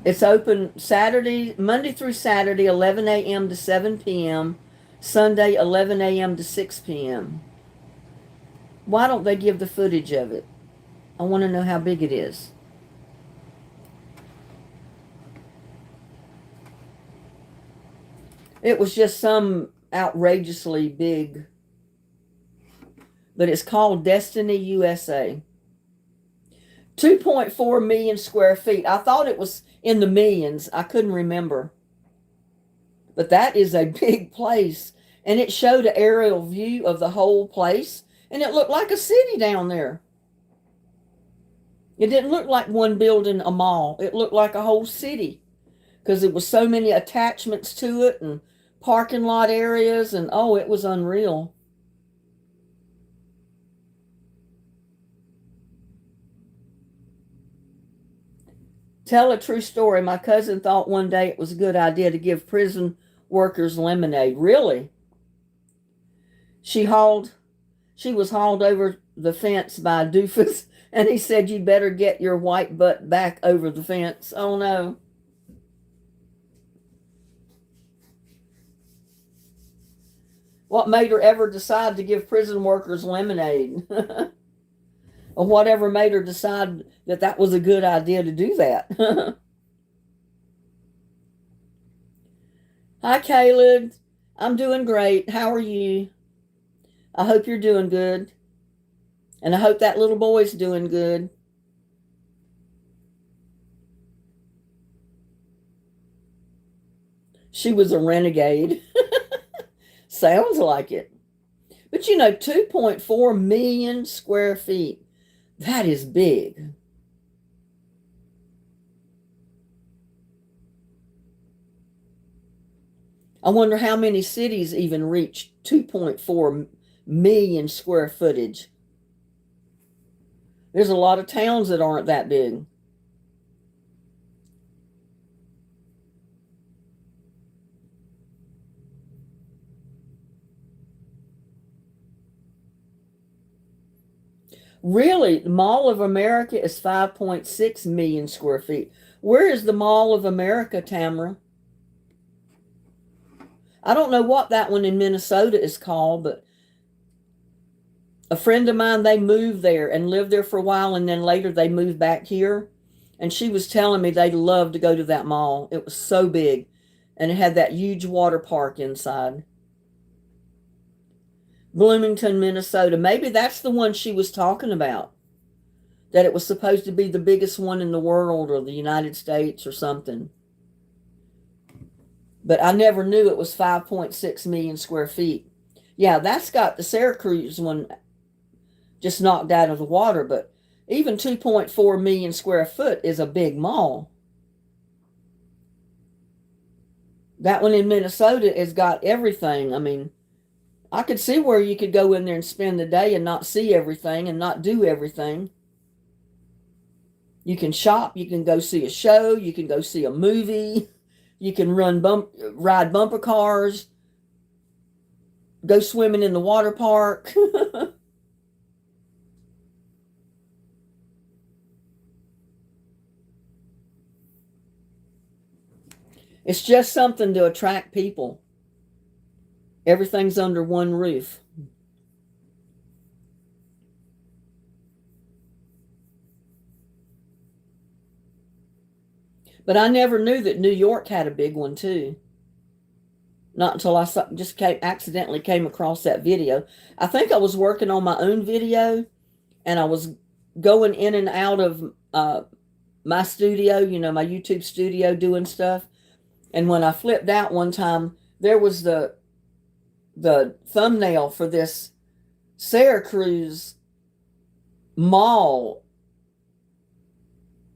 It's open Monday through Saturday, 11 a.m. to 7 p.m., Sunday, 11 a.m. to 6 p.m. Why don't they give the footage of it? I want to know how big it is. It was just some outrageously big, but it's called Destiny USA. 2.4 million square feet. I thought it was in the millions. I couldn't remember. But that is a big place. And it showed an aerial view of the whole place. And it looked like a city down there. It didn't look like one building, a mall. It looked like a whole city. Because there was so many attachments to it and parking lot areas. And oh, it was unreal. "Tell a true story. My cousin thought one day it was a good idea to give prison workers lemonade." Really? She was hauled over the fence by a doofus, and he said, "You'd better get your white butt back over the fence." Oh no. What made her ever decide to give prison workers lemonade? Or whatever made her decide that that was a good idea to do that. Hi, Caleb. I'm doing great. How are you? I hope you're doing good. And I hope that little boy's doing good. She was a renegade. Sounds like it. But 2.4 million square feet. That is big. I wonder how many cities even reach 2.4 million square footage. There's a lot of towns that aren't that big. Really, the Mall of America is 5.6 million square feet. Where is the Mall of America, Tamara? I don't know what that one in Minnesota is called, but a friend of mine, they moved there and lived there for a while, and then later they moved back here. And she was telling me they'd love to go to that mall. It was so big, and it had that huge water park inside. Bloomington, Minnesota. Maybe that's the one she was talking about. That it was supposed to be the biggest one in the world or the United States or something. But I never knew it was 5.6 million square feet. Yeah, that's got the Syracuse one just knocked out of the water, but even 2.4 million square foot is a big mall. That one in Minnesota has got everything. I mean, I could see where you could go in there and spend the day and not see everything and not do everything. You can shop, you can go see a show, you can go see a movie, you can ride bumper cars, go swimming in the water park. It's just something to attract people. Everything's under one roof. But I never knew that New York had a big one too. Not until I accidentally came across that video. I think I was working on my own video, and I was going in and out of my studio, my YouTube studio, doing stuff. And when I flipped out one time, there was the thumbnail for this Syracuse mall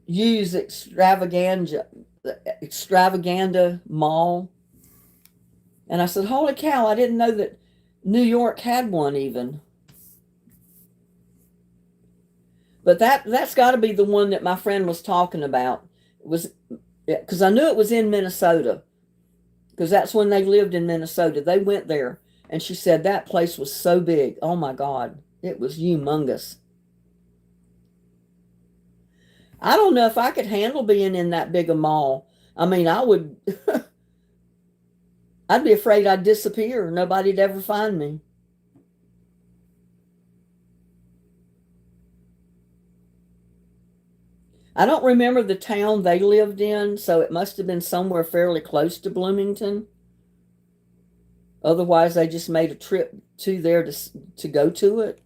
use extravaganza mall. And I said, holy cow, I didn't know that New York had one even. But that's got to be the one that my friend was talking about. It was, because I knew it was in Minnesota, because that's when they lived in Minnesota. They went there, and she said that place was so big. Oh my God, it was humongous. I don't know if I could handle being in that big a mall. I mean, I would, I'd be afraid I'd disappear. Nobody'd ever find me. I don't remember the town they lived in, so it must have been somewhere fairly close to Bloomington. Otherwise, they just made a trip to there to go to it.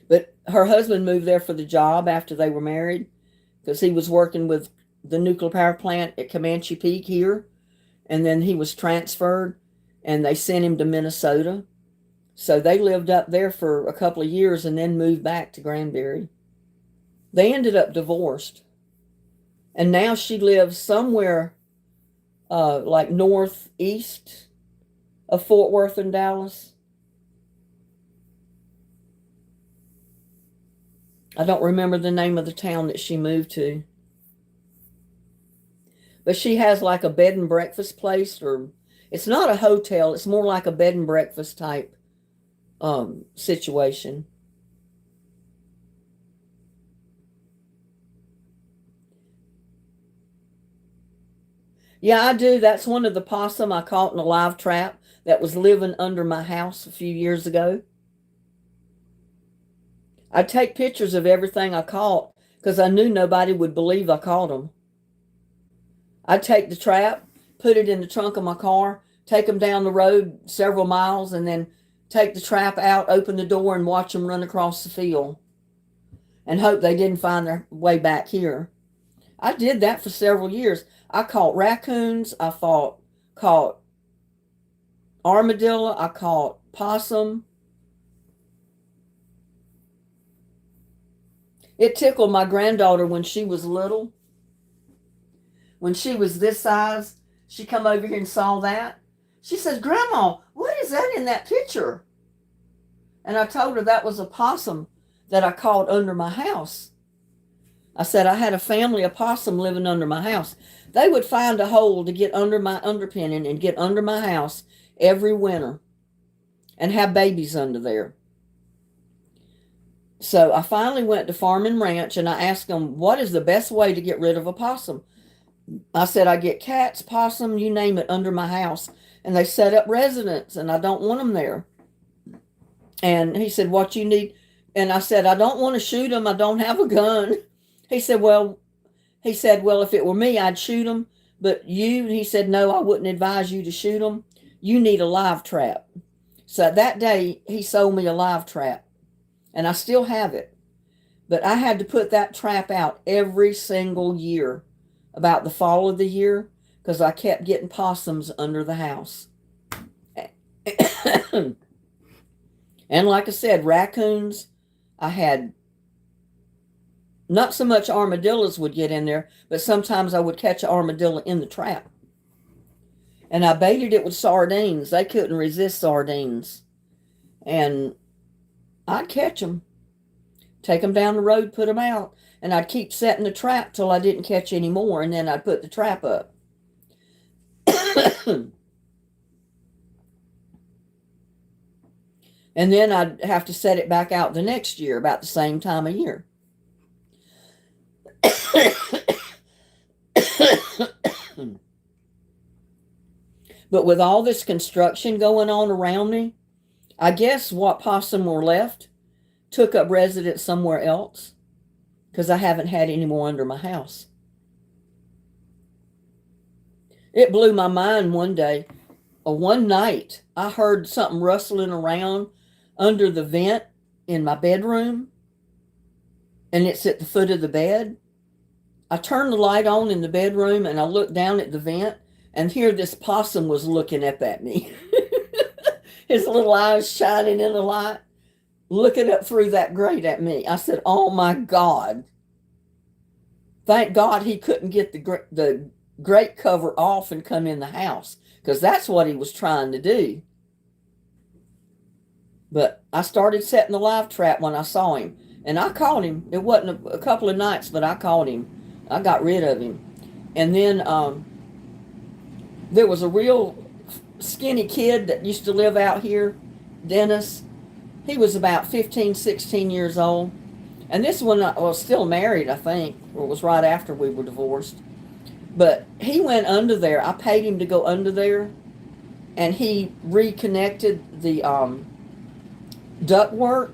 But her husband moved there for the job after they were married, because he was working with the nuclear power plant at Comanche Peak here, and then he was transferred, and they sent him to Minnesota. So they lived up there for a couple of years and then moved back to Granbury. They ended up divorced. And now she lives somewhere like northeast of Fort Worth and Dallas. I don't remember the name of the town that she moved to. But she has like a bed and breakfast place, or it's not a hotel, it's more like a bed and breakfast type situation. Yeah, I do. That's one of the possum I caught in a live trap that was living under my house a few years ago. I'd take pictures of everything I caught because I knew nobody would believe I caught them. I'd take the trap, put it in the trunk of my car, take them down the road several miles, and then take the trap out, open the door, and watch them run across the field and hope they didn't find their way back here. I did that for several years. I caught raccoons. I caught armadillo. I caught possum. It tickled my granddaughter when she was little. When she was this size, she come over here and saw that. She says, Grandma, what is that in that picture? And I told her that was a possum that I caught under my house. I said I had a family of possum living under my house. They would find a hole to get under my underpinning and get under my house every winter and have babies under there. So I finally went to Farm and Ranch, and I asked them, what is the best way to get rid of a possum? I said, I get cats, possum, you name it, under my house. And they set up residence, and I don't want them there. And he said, what you need? And I said, I don't want to shoot them. I don't have a gun. He said, well, if it were me, I'd shoot them. But you, he said, no, I wouldn't advise you to shoot them. You need a live trap. So that day, he sold me a live trap. And I still have it. But I had to put that trap out every single year, about the fall of the year, because I kept getting possums under the house. And like I said, raccoons, I had not so much armadillos would get in there, but sometimes I would catch an armadillo in the trap. And I baited it with sardines. They couldn't resist sardines. And I'd catch them, take them down the road, put them out, and I'd keep setting the trap till I didn't catch any more, and then I'd put the trap up. And then I'd have to set it back out the next year, about the same time of year. But with all this construction going on around me, I guess what possum were left took up residence somewhere else, because I haven't had any more under my house. It blew my mind one day, or one night, I heard something rustling around under the vent in my bedroom, and it's at the foot of the bed. I turned the light on in the bedroom, and I looked down at the vent, and here this possum was looking up at me. His little eyes shining in the light, looking up through that grate at me. I said, oh my God. Thank God he couldn't get the grate cover off and come in the house, because that's what he was trying to do. But I started setting the live trap when I saw him, and I caught him. It wasn't a couple of nights, but I caught him. I got rid of him. And then there was a real skinny kid that used to live out here, Dennis. He was about 15, 16 years old. And this one was still married, I think, or it was right after we were divorced. But he went under there. I paid him to go under there, and he reconnected the ductwork,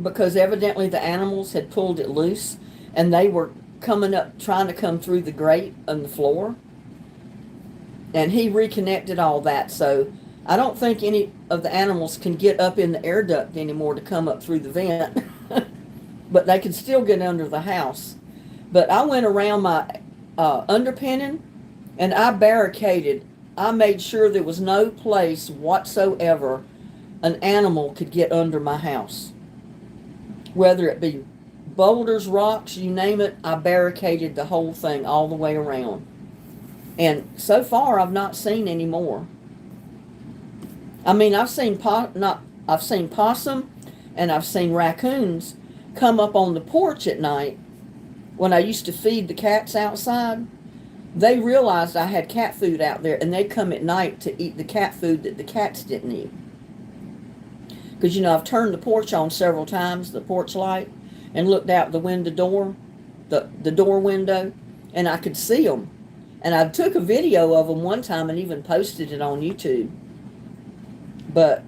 because evidently the animals had pulled it loose, and they were coming up, trying to come through the grate on the floor. And he reconnected all that, so I don't think any of the animals can get up in the air duct anymore to come up through the vent. But they can still get under the house. But I went around my underpinning, and I barricaded. I made sure there was no place whatsoever an animal could get under my house. Whether it be boulders, rocks, you name it, I barricaded the whole thing all the way around. And so far, I've not seen any more. I mean, I've seen possum, and I've seen raccoons come up on the porch at night when I used to feed the cats outside. They realized I had cat food out there, and they'd come at night to eat the cat food that the cats didn't eat. Because, I've turned the porch on several times, the porch light, and looked out the door window, and I could see them. And I took a video of them one time and even posted it on YouTube. But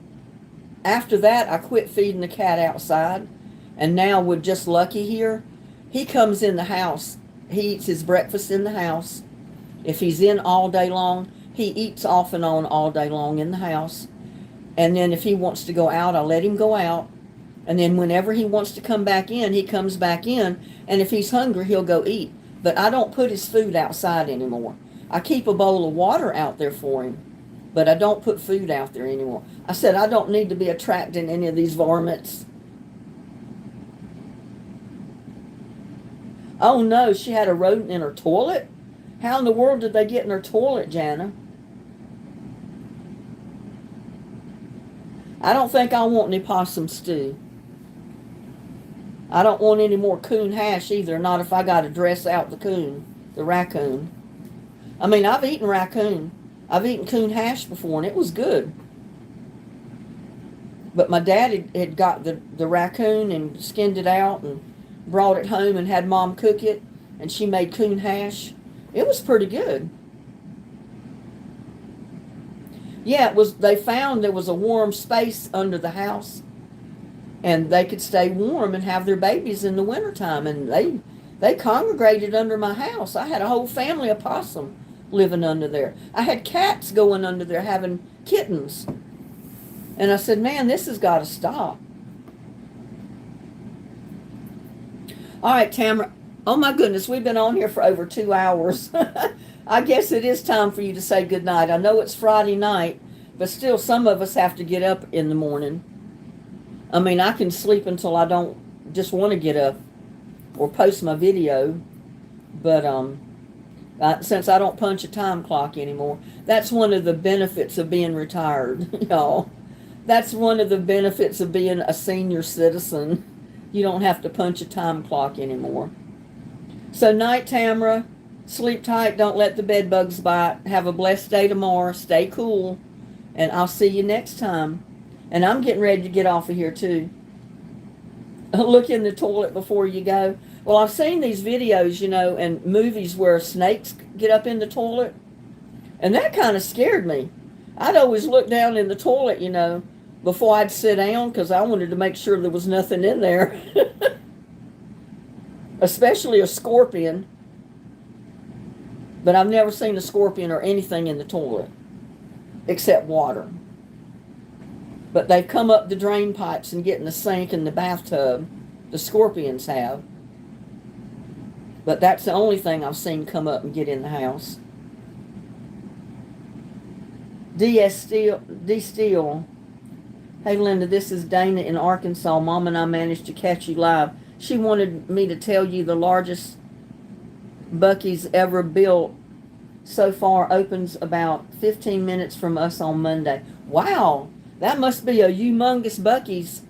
after that, I quit feeding the cat outside. And now with just Lucky here, he comes in the house. He eats his breakfast in the house. If he's in all day long, he eats off and on all day long in the house. And then if he wants to go out, I let him go out. And then whenever he wants to come back in, he comes back in. And if he's hungry, he'll go eat. But I don't put his food outside anymore. I keep a bowl of water out there for him, but I don't put food out there anymore. I said I don't need to be attracting any of these varmints. Oh no, she had a rodent in her toilet? How in the world did they get in her toilet, Jana? I don't think I want any possum stew. I don't want any more coon hash either, not if I got to dress out the raccoon. I mean, I've eaten raccoon. I've eaten coon hash before, and it was good. But my dad had got the raccoon and skinned it out and brought it home and had Mom cook it, and she made coon hash. It was pretty good. Yeah, it was. They found there was a warm space under the house, and they could stay warm and have their babies in the wintertime. And they congregated under my house. I had a whole family of possum living under there. I had cats going under there having kittens. And I said, man, this has got to stop. All right, Tamara. Oh, my goodness, we've been on here for over 2 hours. I guess it is time for you to say goodnight. I know it's Friday night, but still some of us have to get up in the morning. I mean, I can sleep until I don't just want to get up or post my video, but since I don't punch a time clock anymore, that's one of the benefits of being retired, y'all. That's one of the benefits of being a senior citizen. You don't have to punch a time clock anymore. So night, Tamara. Sleep tight. Don't let the bed bugs bite. Have a blessed day tomorrow. Stay cool. And I'll see you next time. And I'm getting ready to get off of here too. Look in the toilet before you go. Well, I've seen these videos, and movies where snakes get up in the toilet. And that kind of scared me. I'd always look down in the toilet, before I'd sit down, because I wanted to make sure there was nothing in there. Especially a scorpion. But I've never seen a scorpion or anything in the toilet. Except water. But they've come up the drain pipes and get in the sink and the bathtub. The scorpions have. But that's the only thing I've seen come up and get in the house. D. Steele. Hey, Linda, this is Dana in Arkansas. Mom and I managed to catch you live. She wanted me to tell you the largest Bucky's ever built so far opens about 15 minutes from us on Monday. Wow, that must be a humongous Buc-ee's.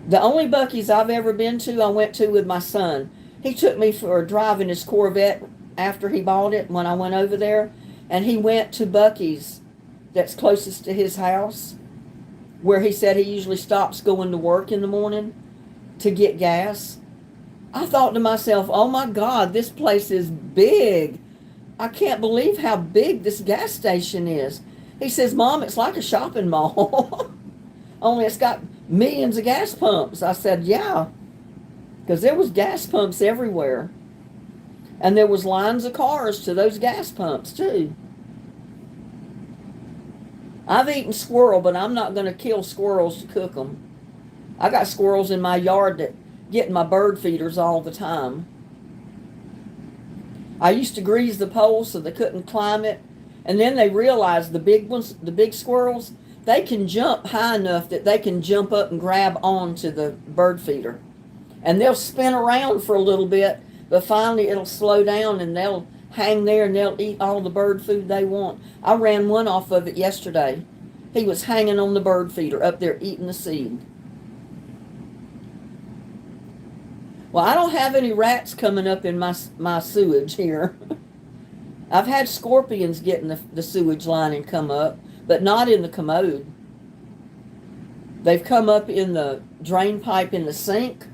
The only Buc-ee's I've ever been to, I went to with my son. He took me for a drive in his Corvette after he bought it when I went over there, and he went to Buc-ee's that's closest to his house, where he said he usually stops going to work in the morning to get gas. I thought to myself, oh my God, this place is big. I can't believe how big this gas station is. He says, Mom, it's like a shopping mall. Only it's got millions of gas pumps. I said, yeah, because there was gas pumps everywhere. And there was lines of cars to those gas pumps too. I've eaten squirrel, but I'm not going to kill squirrels to cook them. I got squirrels in my yard that get in my bird feeders all the time. I used to grease the pole so they couldn't climb it. And then they realized the big ones, the big squirrels, they can jump high enough that they can jump up and grab onto the bird feeder. And they'll spin around for a little bit, but finally it'll slow down and they'll hang there and they'll eat all the bird food they want. I ran one off of it yesterday. He was hanging on the bird feeder up there eating the seed. Well, I don't have any rats coming up in my sewage here. I've had scorpions get in the sewage line and come up, but not in the commode. They've come up in the drain pipe in the sink.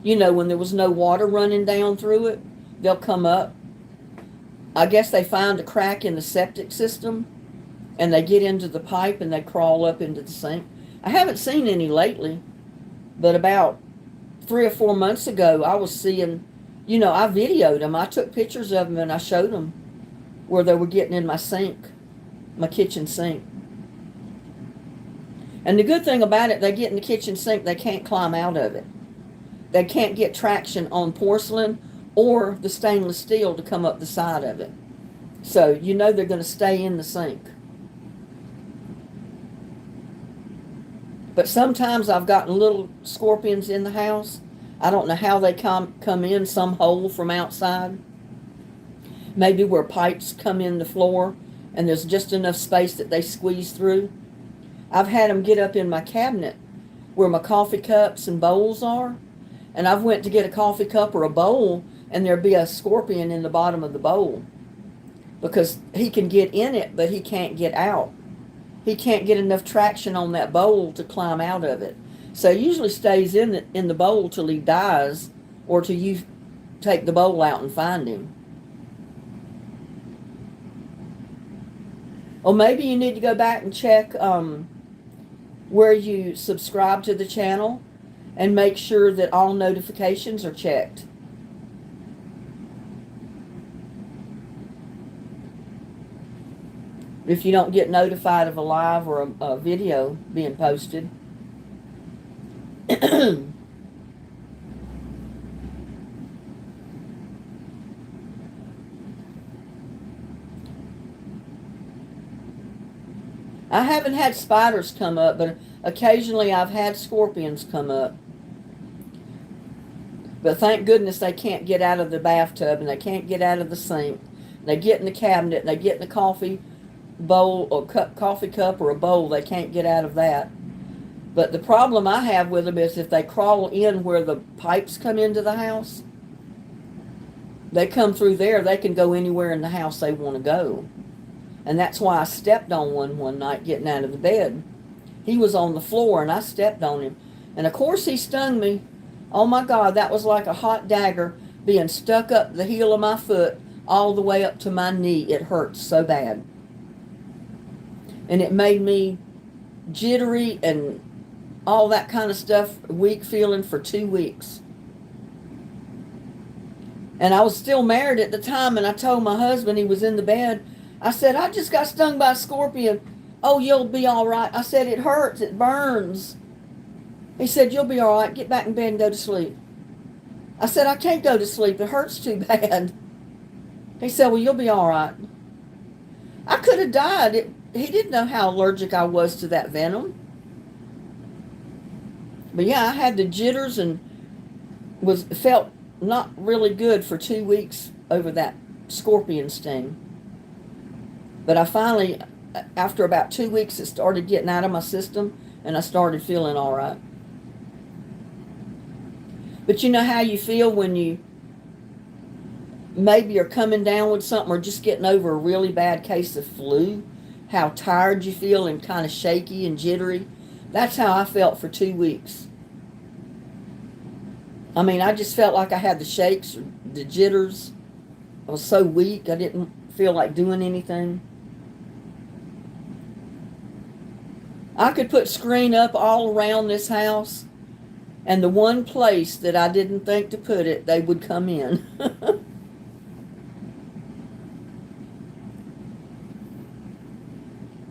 You know, when there was no water running down through it, they'll come up. I guess they find a crack in the septic system, and they get into the pipe and they crawl up into the sink. I haven't seen any lately, but about 3 or 4 months ago, I was seeing, you know, I videoed them. I took pictures of them and I showed them where they were getting in my sink, my kitchen sink. And the good thing about it, they get in the kitchen sink, they can't climb out of it. They can't get traction on porcelain or the stainless steel to come up the side of it. So you know they're going to stay in the sink. But sometimes I've gotten little scorpions in the house. I don't know how they come in, some hole from outside. Maybe where pipes come in the floor and there's just enough space that they squeeze through. I've had them get up in my cabinet where my coffee cups and bowls are. And I've went to get a coffee cup or a bowl and there'd be a scorpion in the bottom of the bowl. Because he can get in it, but he can't get out. He can't get enough traction on that bowl to climb out of it. So he usually stays in the bowl till he dies or till you take the bowl out and find him. Or maybe you need to go back and check where you subscribe to the channel and make sure that all notifications are checked. If you don't get notified of a live or a video being posted. I haven't had spiders come up, but occasionally I've had scorpions come up. But thank goodness they can't get out of the bathtub and they can't get out of the sink. They get in the cabinet and they get in the coffee bowl or coffee cup or a bowl. They can't get out of that. But the problem I have with them is if they crawl in where the pipes come into the house, they come through there, they can go anywhere in the house they want to go. And that's why I stepped on one night getting out of the bed. He was on the floor and I stepped on him. And of course he stung me. Oh my God, that was like a hot dagger being stuck up the heel of my foot all the way up to my knee. It hurt so bad. And it made me jittery and all that kind of stuff, weak feeling for 2 weeks. And I was still married at the time, and I told my husband, he was in the bed, I said, I just got stung by a scorpion. Oh, you'll be all right. I said, it hurts, it burns. He said, you'll be all right. Get back in bed and go to sleep. I said, I can't go to sleep. It hurts too bad. He said, well, you'll be all right. I could have died. He didn't know how allergic I was to that venom. But yeah, I had the jitters and felt not really good for 2 weeks over that scorpion sting. But I finally, after about 2 weeks, it started getting out of my system, and I started feeling all right. But you know how you feel when you maybe are coming down with something or just getting over a really bad case of flu? How tired you feel and kind of shaky and jittery? That's how I felt for 2 weeks. I mean, I just felt like I had the shakes, the jitters. I was so weak, I didn't feel like doing anything. I could put screen up all around this house, and the one place that I didn't think to put it, they would come in.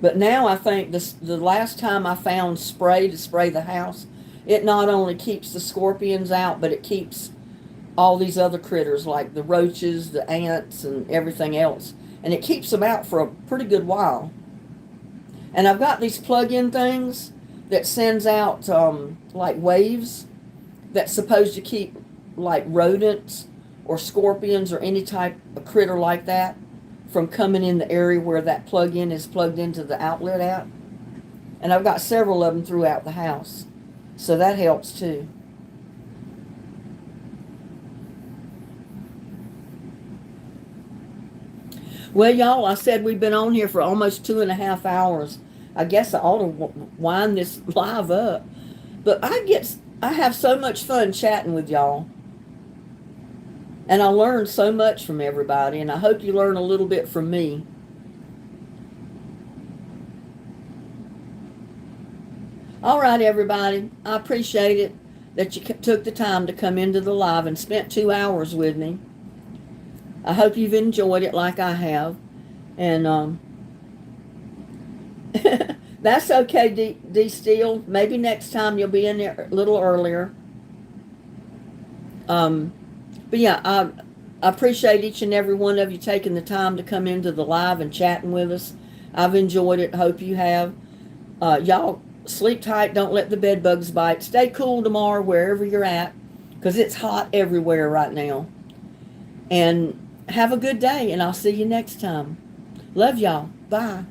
But now I think the last time I found spray to spray the house, it not only keeps the scorpions out, but it keeps all these other critters like the roaches, the ants, and everything else. And it keeps them out for a pretty good while. And I've got these plug-in things that sends out like waves that's supposed to keep like rodents or scorpions or any type of critter like that from coming in the area where that plug-in is plugged into the outlet at. And I've got several of them throughout the house. So that helps too. Well, y'all, I said we've been on here for almost 2.5 hours. I guess I ought to wind this live up. But I have so much fun chatting with y'all. And I learned so much from everybody, and I hope you learn a little bit from me. All right, everybody. I appreciate it that you took the time to come into the live and spent 2 hours with me. I hope you've enjoyed it like I have. And that's okay, D Steele. Maybe next time you'll be in there a little earlier. But yeah, I appreciate each and every one of you taking the time to come into the live and chatting with us. I've enjoyed it. Hope you have. Y'all sleep tight. Don't let the bed bugs bite. Stay cool tomorrow wherever you're at, because it's hot everywhere right now. And have a good day, and I'll see you next time. Love y'all. Bye.